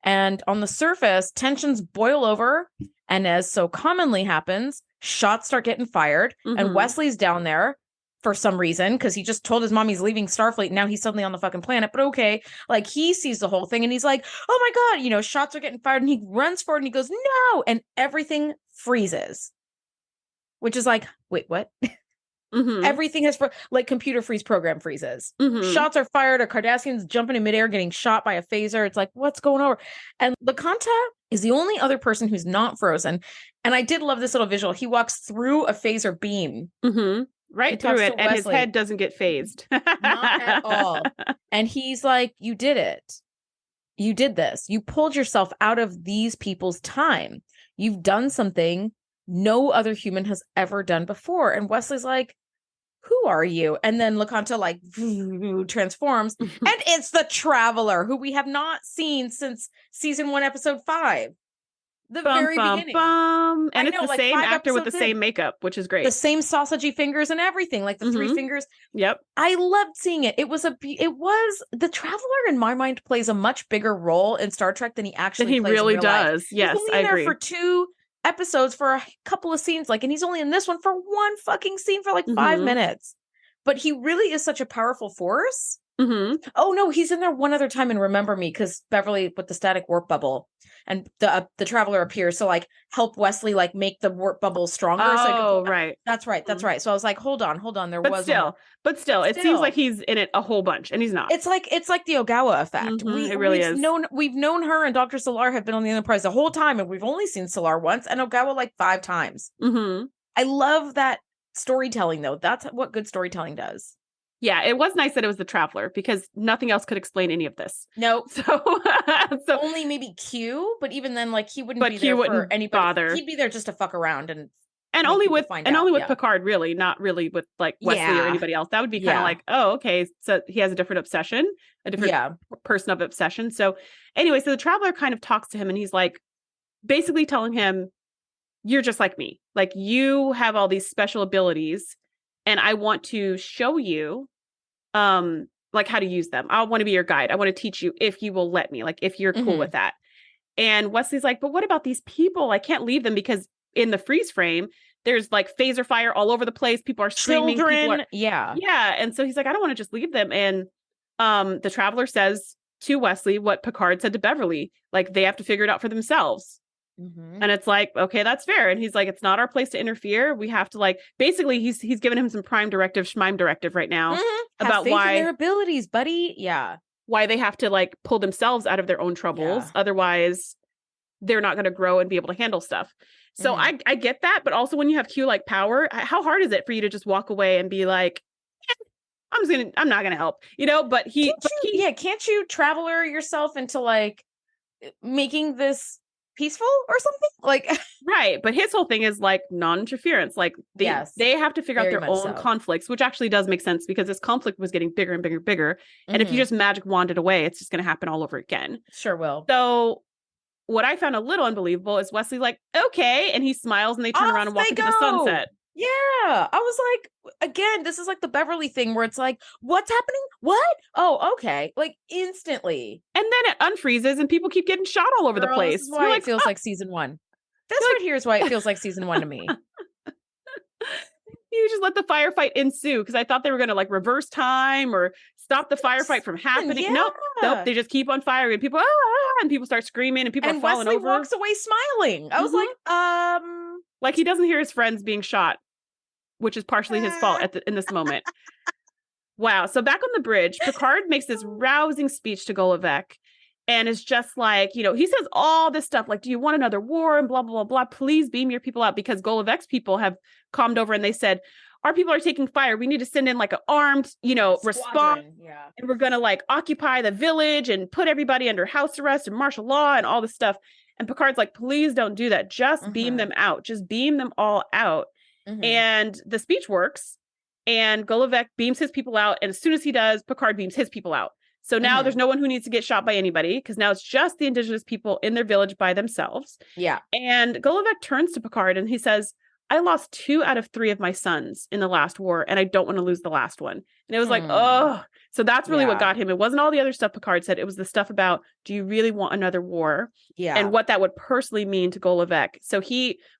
And on the surface, tensions boil over. And as so commonly happens, shots start getting fired. And Wesley's down there for some reason, because he just told his mom he's leaving Starfleet. And now he's suddenly on the fucking planet. But okay, like he sees the whole thing and he's like, oh my God, you know, shots are getting fired. And he runs forward and he goes, no. And everything freezes, which is like, wait, what? Everything has like computer freeze, program freezes. Shots are fired. A Cardassian's jumping in midair, getting shot by a phaser. It's like, what's going over? And LaCanta is the only other person who's not frozen. And I did love this little visual. He walks through a phaser beam. Right through it, and his head doesn't get phased. Not at all. And he's like, you did it. You did this. You pulled yourself out of these people's time. You've done something no other human has ever done before. And Wesley's like, who are you? And then LaCanta like transforms. And it's the Traveler, who we have not seen since season 1, episode 5. The very beginning. And it's the same actor with the same makeup, which is great. The same sausagey fingers and everything, like the 3 fingers. Yep. I loved seeing it. It was the Traveler in my mind plays a much bigger role in Star Trek than he actually plays really in real does. Life. Yes, I agree. For 2 episodes for a couple of scenes, like, and he's only in this one for 1 fucking scene for like 5 minutes. But he really is such a powerful force. Oh no, he's in there one other time in Remember Me, because Beverly with the static warp bubble, and the Traveler appears to like help Wesley like make the warp bubble stronger. Right. That's right. So I was like, hold on. But still, it seems like he's in it a whole bunch, and he's not. It's like the Ogawa effect. It really is. We've known her and Dr. Solar have been on the Enterprise the whole time, and we've only seen Solar once, and Ogawa like 5 times. I love that storytelling, though. That's what good storytelling does. Yeah, it was nice that it was the Traveler, because nothing else could explain any of this. No. So only maybe Q, but even then, like, he wouldn't be there for anybody. Bother. He'd be there just to fuck around and only with Picard, really, not really with like Wesley or anybody else. That would be kind of like, oh, okay, so he has a different obsession, a different person of obsession. So anyway, so the Traveler kind of talks to him, and he's like, basically telling him, you're just like me. Like, you have all these special abilities, and I want to show you like how to use them. I want to be your guide. I want to teach you if you will let me, like if you're cool with that. And Wesley's like, but what about these people? I can't leave them, because in the freeze frame, there's like phaser fire all over the place. People are screaming. Children. Yeah. And so he's like, I don't want to just leave them. And the Traveler says to Wesley what Picard said to Beverly. Like, they have to figure it out for themselves. Mm-hmm. And it's like, okay, that's fair. And he's like, it's not our place to interfere. We have to, like, basically he's given him some prime directive, schmime directive right now about why their abilities, buddy. Yeah. Why they have to, like, pull themselves out of their own troubles. Otherwise they're not going to grow and be able to handle stuff. So I get that. But also when you have Q like power, how hard is it for you to just walk away and be like, I'm not going to help, you know, but can't you traveler yourself into like making this peaceful or something like right. But his whole thing is like non-interference. Like they have to figure out their own conflicts, which actually does make sense because this conflict was getting bigger and bigger and bigger. And if you just magic wand it away, it's just going to happen all over again. Sure will. So what I found a little unbelievable is Wesley like, okay. And he smiles and they turn around and walk into the sunset. Yeah. I was like, again, this is like the Beverly thing where it's like, what's happening? What? Oh, okay. Like instantly. And then it unfreezes and people keep getting shot all over the place. This is why it feels like season 1. This right here is why it feels like season 1 to me. You just let the firefight ensue because I thought they were going to like reverse time or stop the firefight from happening. Yeah. Nope. They just keep on firing. People, and people start screaming and people are falling Wesley over. walks away smiling. I was like he doesn't hear his friends being shot, which is partially his fault in this moment. Wow. So back on the bridge, Picard makes this rousing speech to Golovec and is just like, you know, he says all this stuff like, do you want another war and blah, blah, blah, blah. Please beam your people out because Golovec's people have calmed over and they said, our people are taking fire. We need to send in like an armed, you know, response. Yeah. And we're going to like occupy the village and put everybody under house arrest and martial law and all this stuff. And Picard's like, please don't do that. Just beam them out. Just beam them all out. And the speech works and Golovec beams his people out. And as soon as he does, Picard beams his people out. So now there's no one who needs to get shot by anybody because now it's just the indigenous people in their village by themselves. Yeah. And Golovec turns to Picard and he says, I lost 2 out of 3 of my sons in the last war and I don't want to lose the last one. And it was like, oh, so that's really what got him. It wasn't all the other stuff Picard said. It was the stuff about, do you really want another war? Yeah. And what that would personally mean to Golovec. So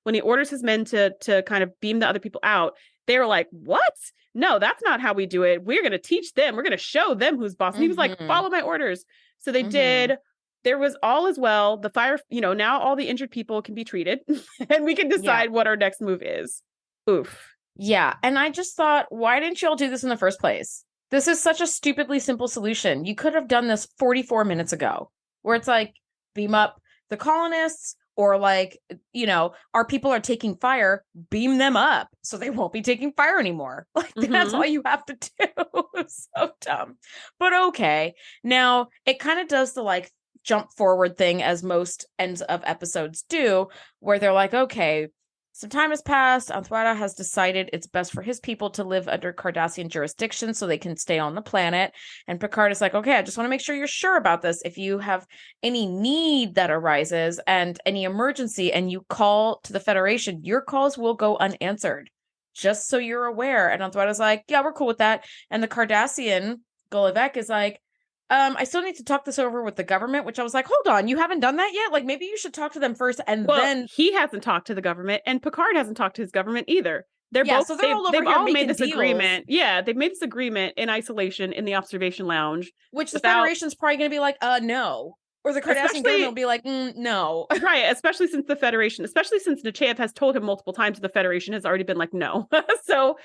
when he orders his men to kind of beam the other people out, they were like, what? No, that's not how we do it. We're going to teach them. We're going to show them who's boss. And he was like, follow my orders. So they did. There was all as well. The fire, you know, now all the injured people can be treated and we can decide what our next move is. Oof. Yeah. And I just thought, why didn't you all do this in the first place? This is such a stupidly simple solution. You could have done this 44 minutes ago where it's like, beam up the colonists or like, you know, our people are taking fire, beam them up so they won't be taking fire anymore. Like that's all you have to do. It's so dumb. But okay. Now it kind of does the like jump forward thing as most ends of episodes do, where they're like, okay, some time has passed. Anthwada has decided it's best for his people to live under Cardassian jurisdiction so they can stay on the planet. And Picard is like, okay, I just want to make sure you're sure about this. If you have any need that arises and any emergency and you call to the Federation, your calls will go unanswered. Just so you're aware. And Anthwada's like, yeah, we're cool with that. And the Cardassian, Golovec, is like, I still need to talk this over with the government, which I was like, hold on, you haven't done that yet? Like, maybe you should talk to them first and then... He hasn't talked to the government and Picard hasn't talked to his government either. They're both, so they're all over they've here all made this deals. agreement. Yeah, they've made this agreement in isolation in the observation lounge. Which the Federation's probably going to be like, no. Or the Cardassian government will be like, no. Right, especially since Nechayev has told him multiple times the Federation has already been like, no. So...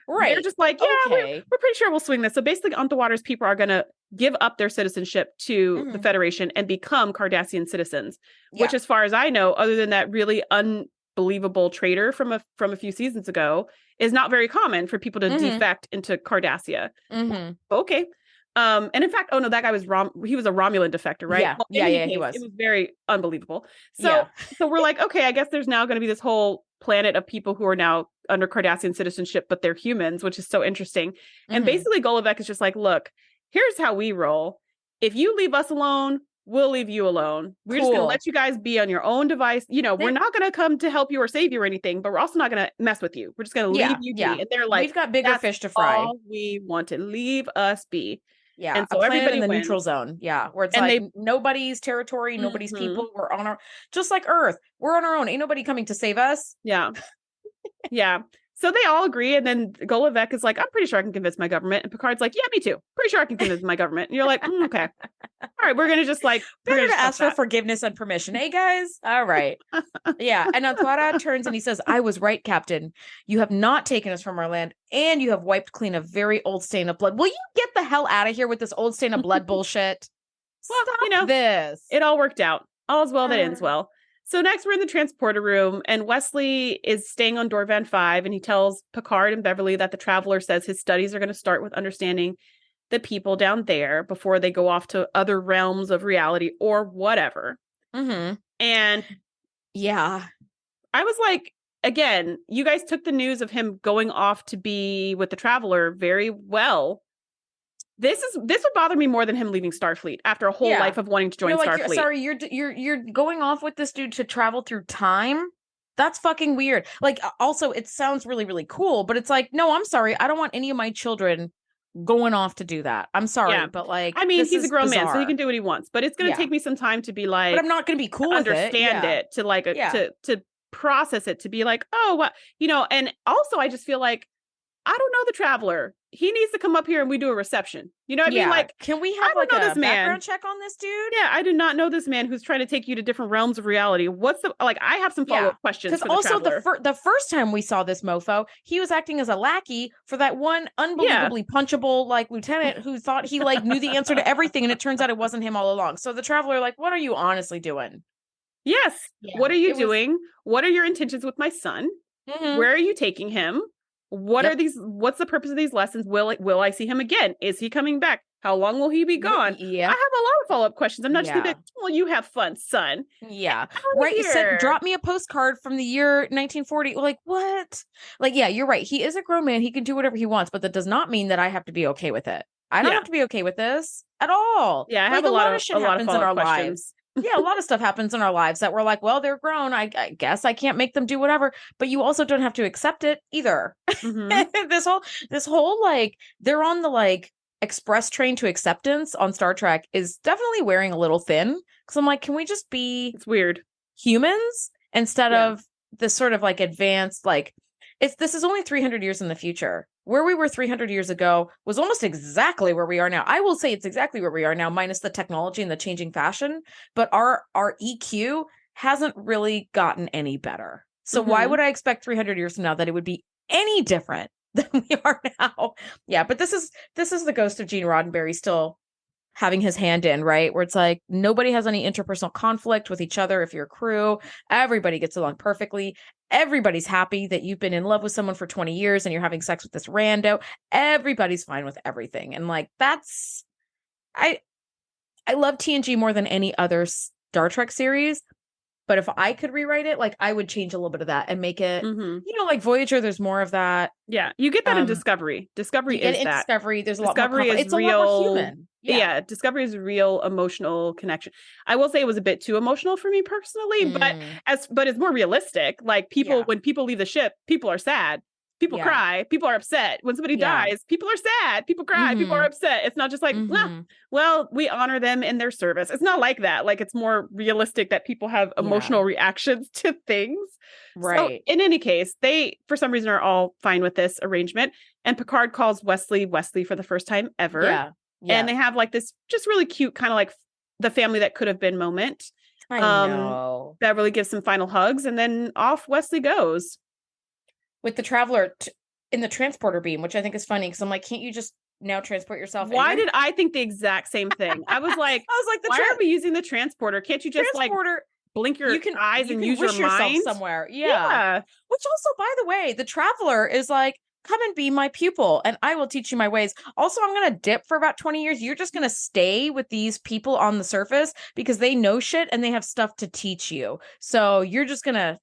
Right. They're just like, yeah, we're pretty sure we'll swing this. So basically, Antwadar's people are going to give up their citizenship to the Federation and become Cardassian citizens, which, as far as I know, other than that really unbelievable traitor from a few seasons ago, is not very common for people to defect into Cardassia. Okay. And in fact, that guy was he was a Romulan defector, right? Yeah, well, he was. It was very unbelievable. So we're like, okay, I guess there's now going to be this whole planet of people who are now under Cardassian citizenship, but they're humans, which is so interesting. And basically Golovec is just like, look, here's how we roll. If you leave us alone, we'll leave you alone. We're just going to let you guys be on your own device. You know, we're not going to come to help you or save you or anything, but we're also not going to mess with you. We're just going to leave you be. And they're like, we've got bigger fish to fry. All we want to leave us be. Yeah, and so everybody in the wins. neutral zone. Yeah, where it's like nobody's territory, nobody's people. We're on our, just like Earth. We're on our own. Ain't nobody coming to save us. Yeah, yeah. So they all agree. And then Golovec is like, I'm pretty sure I can convince my government. And Picard's like, yeah, me too. Pretty sure I can convince my government. And you're like, okay. All right, we're going to just like. Better to ask for forgiveness and permission. Hey, guys. All right. Yeah. And Antuara turns and he says, I was right, Captain. You have not taken us from our land and you have wiped clean a very old stain of blood. Will you get the hell out of here with this old stain of blood bullshit? Well, Stop this. It all worked out. All's well that ends well. So next we're in the transporter room and Wesley is staying on Dorvan 5 and he tells Picard and Beverly that the Traveler says his studies are going to start with understanding the people down there before they go off to other realms of reality or whatever. Mm-hmm. And yeah, I was like, again, you guys took the news of him going off to be with the Traveler very well. This would bother me more than him leaving Starfleet after a whole life of wanting to join Starfleet. Sorry, you're going off with this dude to travel through time? That's fucking weird. Like, also, it sounds really, really cool, but it's like, no, I'm sorry, I don't want any of my children going off to do that. I'm sorry, but like, I mean, he's a grown man, so he can do what he wants. But it's going to take me some time to be like, but I'm not going to be cool with understand it to like to process it, to be like, oh, what, and also I just feel like I don't know the Traveler. He needs to come up here and we do a reception. You know what I mean? Like, can we have like a background check on this dude? Yeah, I do not know this man who's trying to take you to different realms of reality. I have some follow-up questions for the also Traveler. the first time we saw this mofo, he was acting as a lackey for that one unbelievably punchable like lieutenant who thought he like knew the answer to everything, and it turns out it wasn't him all along. So the Traveler, like, what are you honestly doing? Yes. Yeah, what are you doing? What are your intentions with my son? Mm-hmm. Where are you taking him? What are these? What's the purpose of these lessons? Will I see him again? Is he coming back? How long will he be gone? Yeah. I have a lot of follow-up questions. I'm not just gonna be like, well, you have fun, son. Yeah. Right. You said, drop me a postcard from the year 1940. Like, what? Like, yeah, you're right. He is a grown man. He can do whatever he wants, but that does not mean that I have to be okay with it. I don't have to be okay with this at all. Yeah, I have a lot of shit happens in our lives. Yeah, a lot of stuff happens in our lives that we're like, well, they're grown. I guess I can't make them do whatever, but you also don't have to accept it either. Mm-hmm. this whole like, they're on the like express train to acceptance on Star Trek is definitely wearing a little thin. Because I'm like, can we just be it's weird humans instead of this sort of like advanced, like this is only 300 years in the future. Where we were 300 years ago was almost exactly where we are now. I will say it's exactly where we are now, minus the technology and the changing fashion. But our EQ hasn't really gotten any better. So why would I expect 300 years from now that it would be any different than we are now? Yeah, but this is the ghost of Gene Roddenberry still having his hand in, right? Where it's like nobody has any interpersonal conflict with each other. If you're a crew, everybody gets along perfectly. Everybody's happy that you've been in love with someone for 20 years and you're having sex with this rando. Everybody's fine with everything. And like, that's, I love TNG more than any other Star Trek series. But if I could rewrite it, like I would change a little bit of that and make it, like Voyager, there's more of that. Yeah. You get that in Discovery. Discovery is that. Discovery, there's a Discovery lot more, is real, a lot more human. Yeah. Discovery is a real emotional connection. I will say it was a bit too emotional for me personally, but it's more realistic. Like when people leave the ship, people are sad. People cry. People are upset. When somebody dies, people are sad. People cry. People are upset. It's not just like, well, we honor them in their service. It's not like that. Like, it's more realistic that people have emotional reactions to things. Right. So, in any case, they, for some reason, are all fine with this arrangement. And Picard calls Wesley for the first time ever. Yeah. And they have like this just really cute kind of like the family that could have been moment. I know. Beverly gives some final hugs and then off Wesley goes. With the Traveler in the transporter beam, which I think is funny because I'm like, can't you just now transport yourself? Why did I think the exact same thing? I was like, why are we using the transporter? Can't you just like blink your eyes and use your mind somewhere? Yeah. Which also, by the way, the Traveler is like, come and be my pupil and I will teach you my ways. Also, I'm going to dip for about 20 years. You're just going to stay with these people on the surface because they know shit and they have stuff to teach you. So you're just going to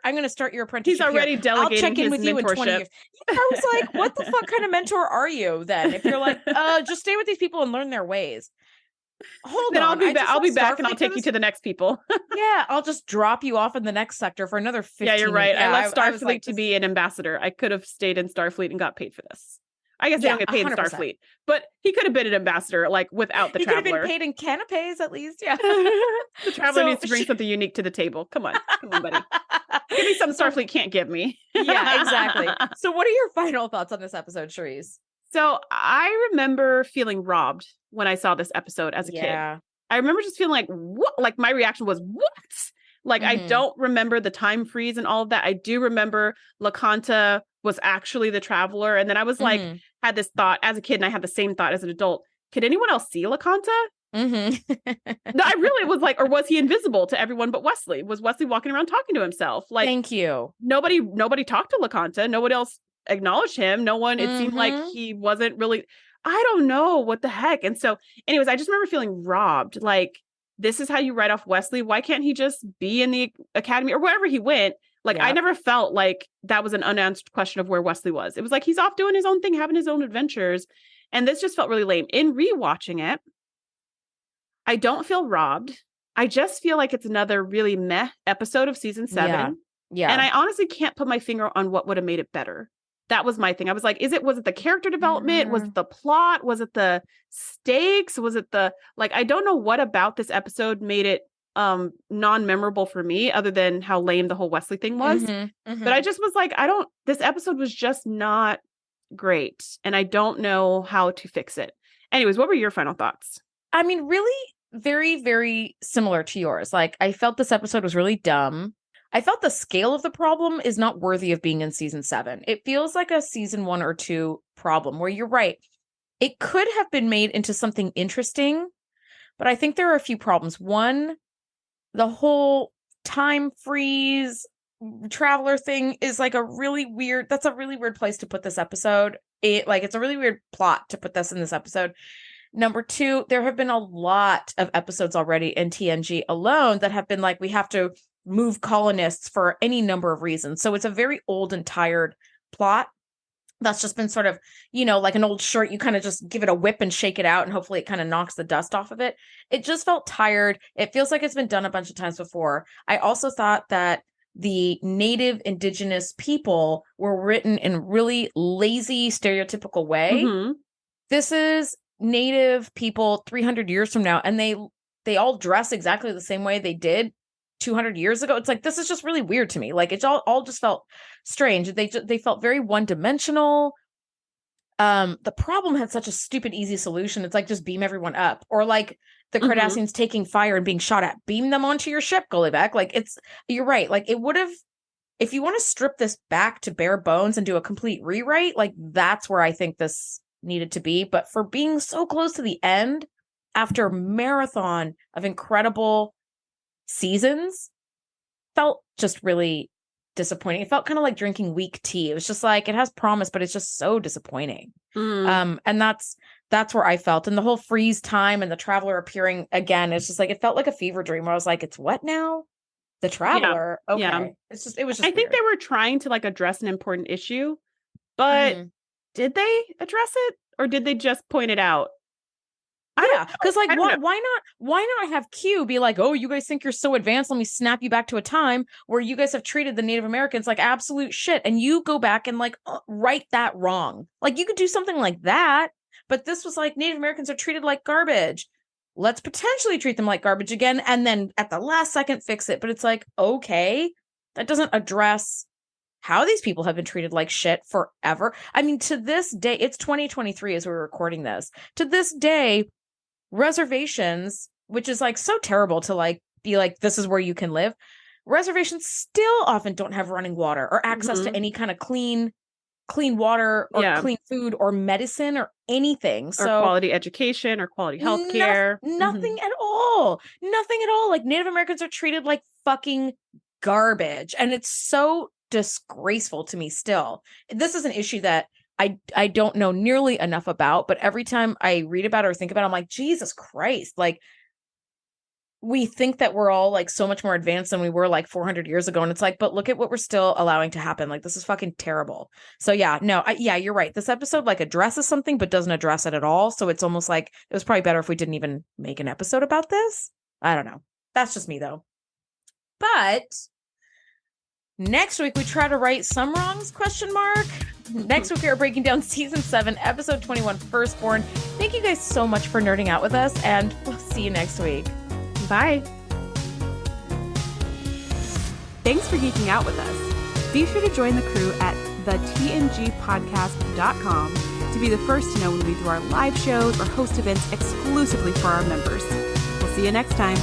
I'm going to start your apprenticeship. He's already delegating I'll check in with you in 20 years. I was like, what the fuck kind of mentor are you then? If you're like, just stay with these people and learn their ways. Hold on. I'll be back and I'll take you to the next people. Yeah, I'll just drop you off in the next sector for another 15 Yeah, you're right. Yeah, I left Starfleet to be an ambassador. I could have stayed in Starfleet and got paid for this. I guess they Yeah, don't get paid in 100%. Starfleet, but he could have been an ambassador, like without the He could have Traveler. been paid in canapes at least. Yeah. The Traveler needs to bring something unique to the table. Come on, buddy. Give me something Starfleet can't give me. Yeah, exactly. So what are your final thoughts on this episode, Shereese? So I remember feeling robbed when I saw this episode as a kid. I remember just feeling like, what? Like my reaction was, what? Like, I don't remember the time freeze and all of that. I do remember LaCanta was actually the Traveler. And then I was like, had this thought as a kid, and I had the same thought as an adult. Could anyone else see LaCanta? No, I really was like, or was he invisible to everyone but Wesley? Was Wesley walking around talking to himself? Like, thank you. Nobody talked to LaCanta. Nobody else acknowledged him. No one, it seemed like he wasn't really, I don't know what the heck. And so anyways, I just remember feeling robbed. Like, this is how you write off Wesley. Why can't he just be in the academy or wherever he went? Like, I never felt like that was an unanswered question of where Wesley was. It was like, he's off doing his own thing, having his own adventures. And this just felt really lame. In rewatching it, I don't feel robbed. I just feel like it's another really meh episode of season 7. Yeah. And I honestly can't put my finger on what would have made it better. That was my thing. I was like, was it the character development? Was it the plot? Was it the stakes? Was it I don't know what about this episode made it non-memorable for me other than how lame the whole Wesley thing was. But I just was like, this episode was just not great. And I don't know how to fix it. Anyways, what were your final thoughts? I mean, really very, very similar to yours. Like, I felt this episode was really dumb. I felt the scale of the problem is not worthy of being in season 7. It feels like a season 1 or 2 problem where you're right. It could have been made into something interesting, but I think there are a few problems. One, the whole time freeze Traveler thing is like that's a really weird place to put this episode. It's a really weird plot to put this in this episode. Number 2, there have been a lot of episodes already in TNG alone that have been like, we have to move colonists for any number of reasons. So it's a very old and tired plot that's just been sort of, like an old shirt. You kind of just give it a whip and shake it out, and hopefully it kind of knocks the dust off of it. It just felt tired. It feels like it's been done a bunch of times before. I also thought that the native indigenous people were written in a really lazy, stereotypical way. This is native people 300 years from now, and they all dress exactly the same way they did 200 years ago. It's like, this is just really weird to me. Like, it all just felt strange. They felt very one-dimensional. The problem had such a stupid, easy solution. It's like, just beam everyone up, or like the Cardassians taking fire and being shot at. Beam them onto your ship, Gullybeck. Like, you're right. Like, it would have, if you want to strip this back to bare bones and do a complete rewrite, like, that's where I think this needed to be. But for being so close to the end after a marathon of incredible seasons, felt just really disappointing. It felt kind of like drinking weak tea. It was just like, it has promise, but it's just so disappointing. And that's where I felt. And the whole freeze time and the Traveler appearing again, it's just like, it felt like a fever dream where I was like, it's what now? The Traveler? Yeah. Okay. Yeah. It was just I think they were trying to like address an important issue, but did they address it, or did they just point it out? Yeah, because like, why not have Q be like, oh, you guys think you're so advanced, let me snap you back to a time where you guys have treated the Native Americans like absolute shit, and you go back and like right that wrong. Like, you could do something like that, but this was like, Native Americans are treated like garbage. Let's potentially treat them like garbage again, and then at the last second fix it. But it's like, okay, that doesn't address how these people have been treated like shit forever. I mean, to this day, it's 2023 as we're recording this. To this day, reservations, which is like so terrible to like be like, this is where you can live. Reservations still often don't have running water or access to any kind of clean water or clean food or medicine or anything. So, or quality education or quality healthcare. Nothing at all. Nothing at all. Like, Native Americans are treated like fucking garbage. And it's so disgraceful to me still. This is an issue that I don't know nearly enough about, but every time I read about it or think about it, I'm like, Jesus Christ. Like, we think that we're all like so much more advanced than we were like 400 years ago. And it's like, but look at what we're still allowing to happen. Like, this is fucking terrible. So yeah, no, you're right. This episode like addresses something, but doesn't address it at all. So it's almost like it was probably better if we didn't even make an episode about this. I don't know. That's just me though. But next week we try to right some wrongs, ? Next week, we are breaking down season 7, episode 21, Firstborn. Thank you guys so much for nerding out with us, and we'll see you next week. Bye. Thanks for geeking out with us. Be sure to join the crew at thetngpodcast.com to be the first to know when we do our live shows or host events exclusively for our members. We'll see you next time.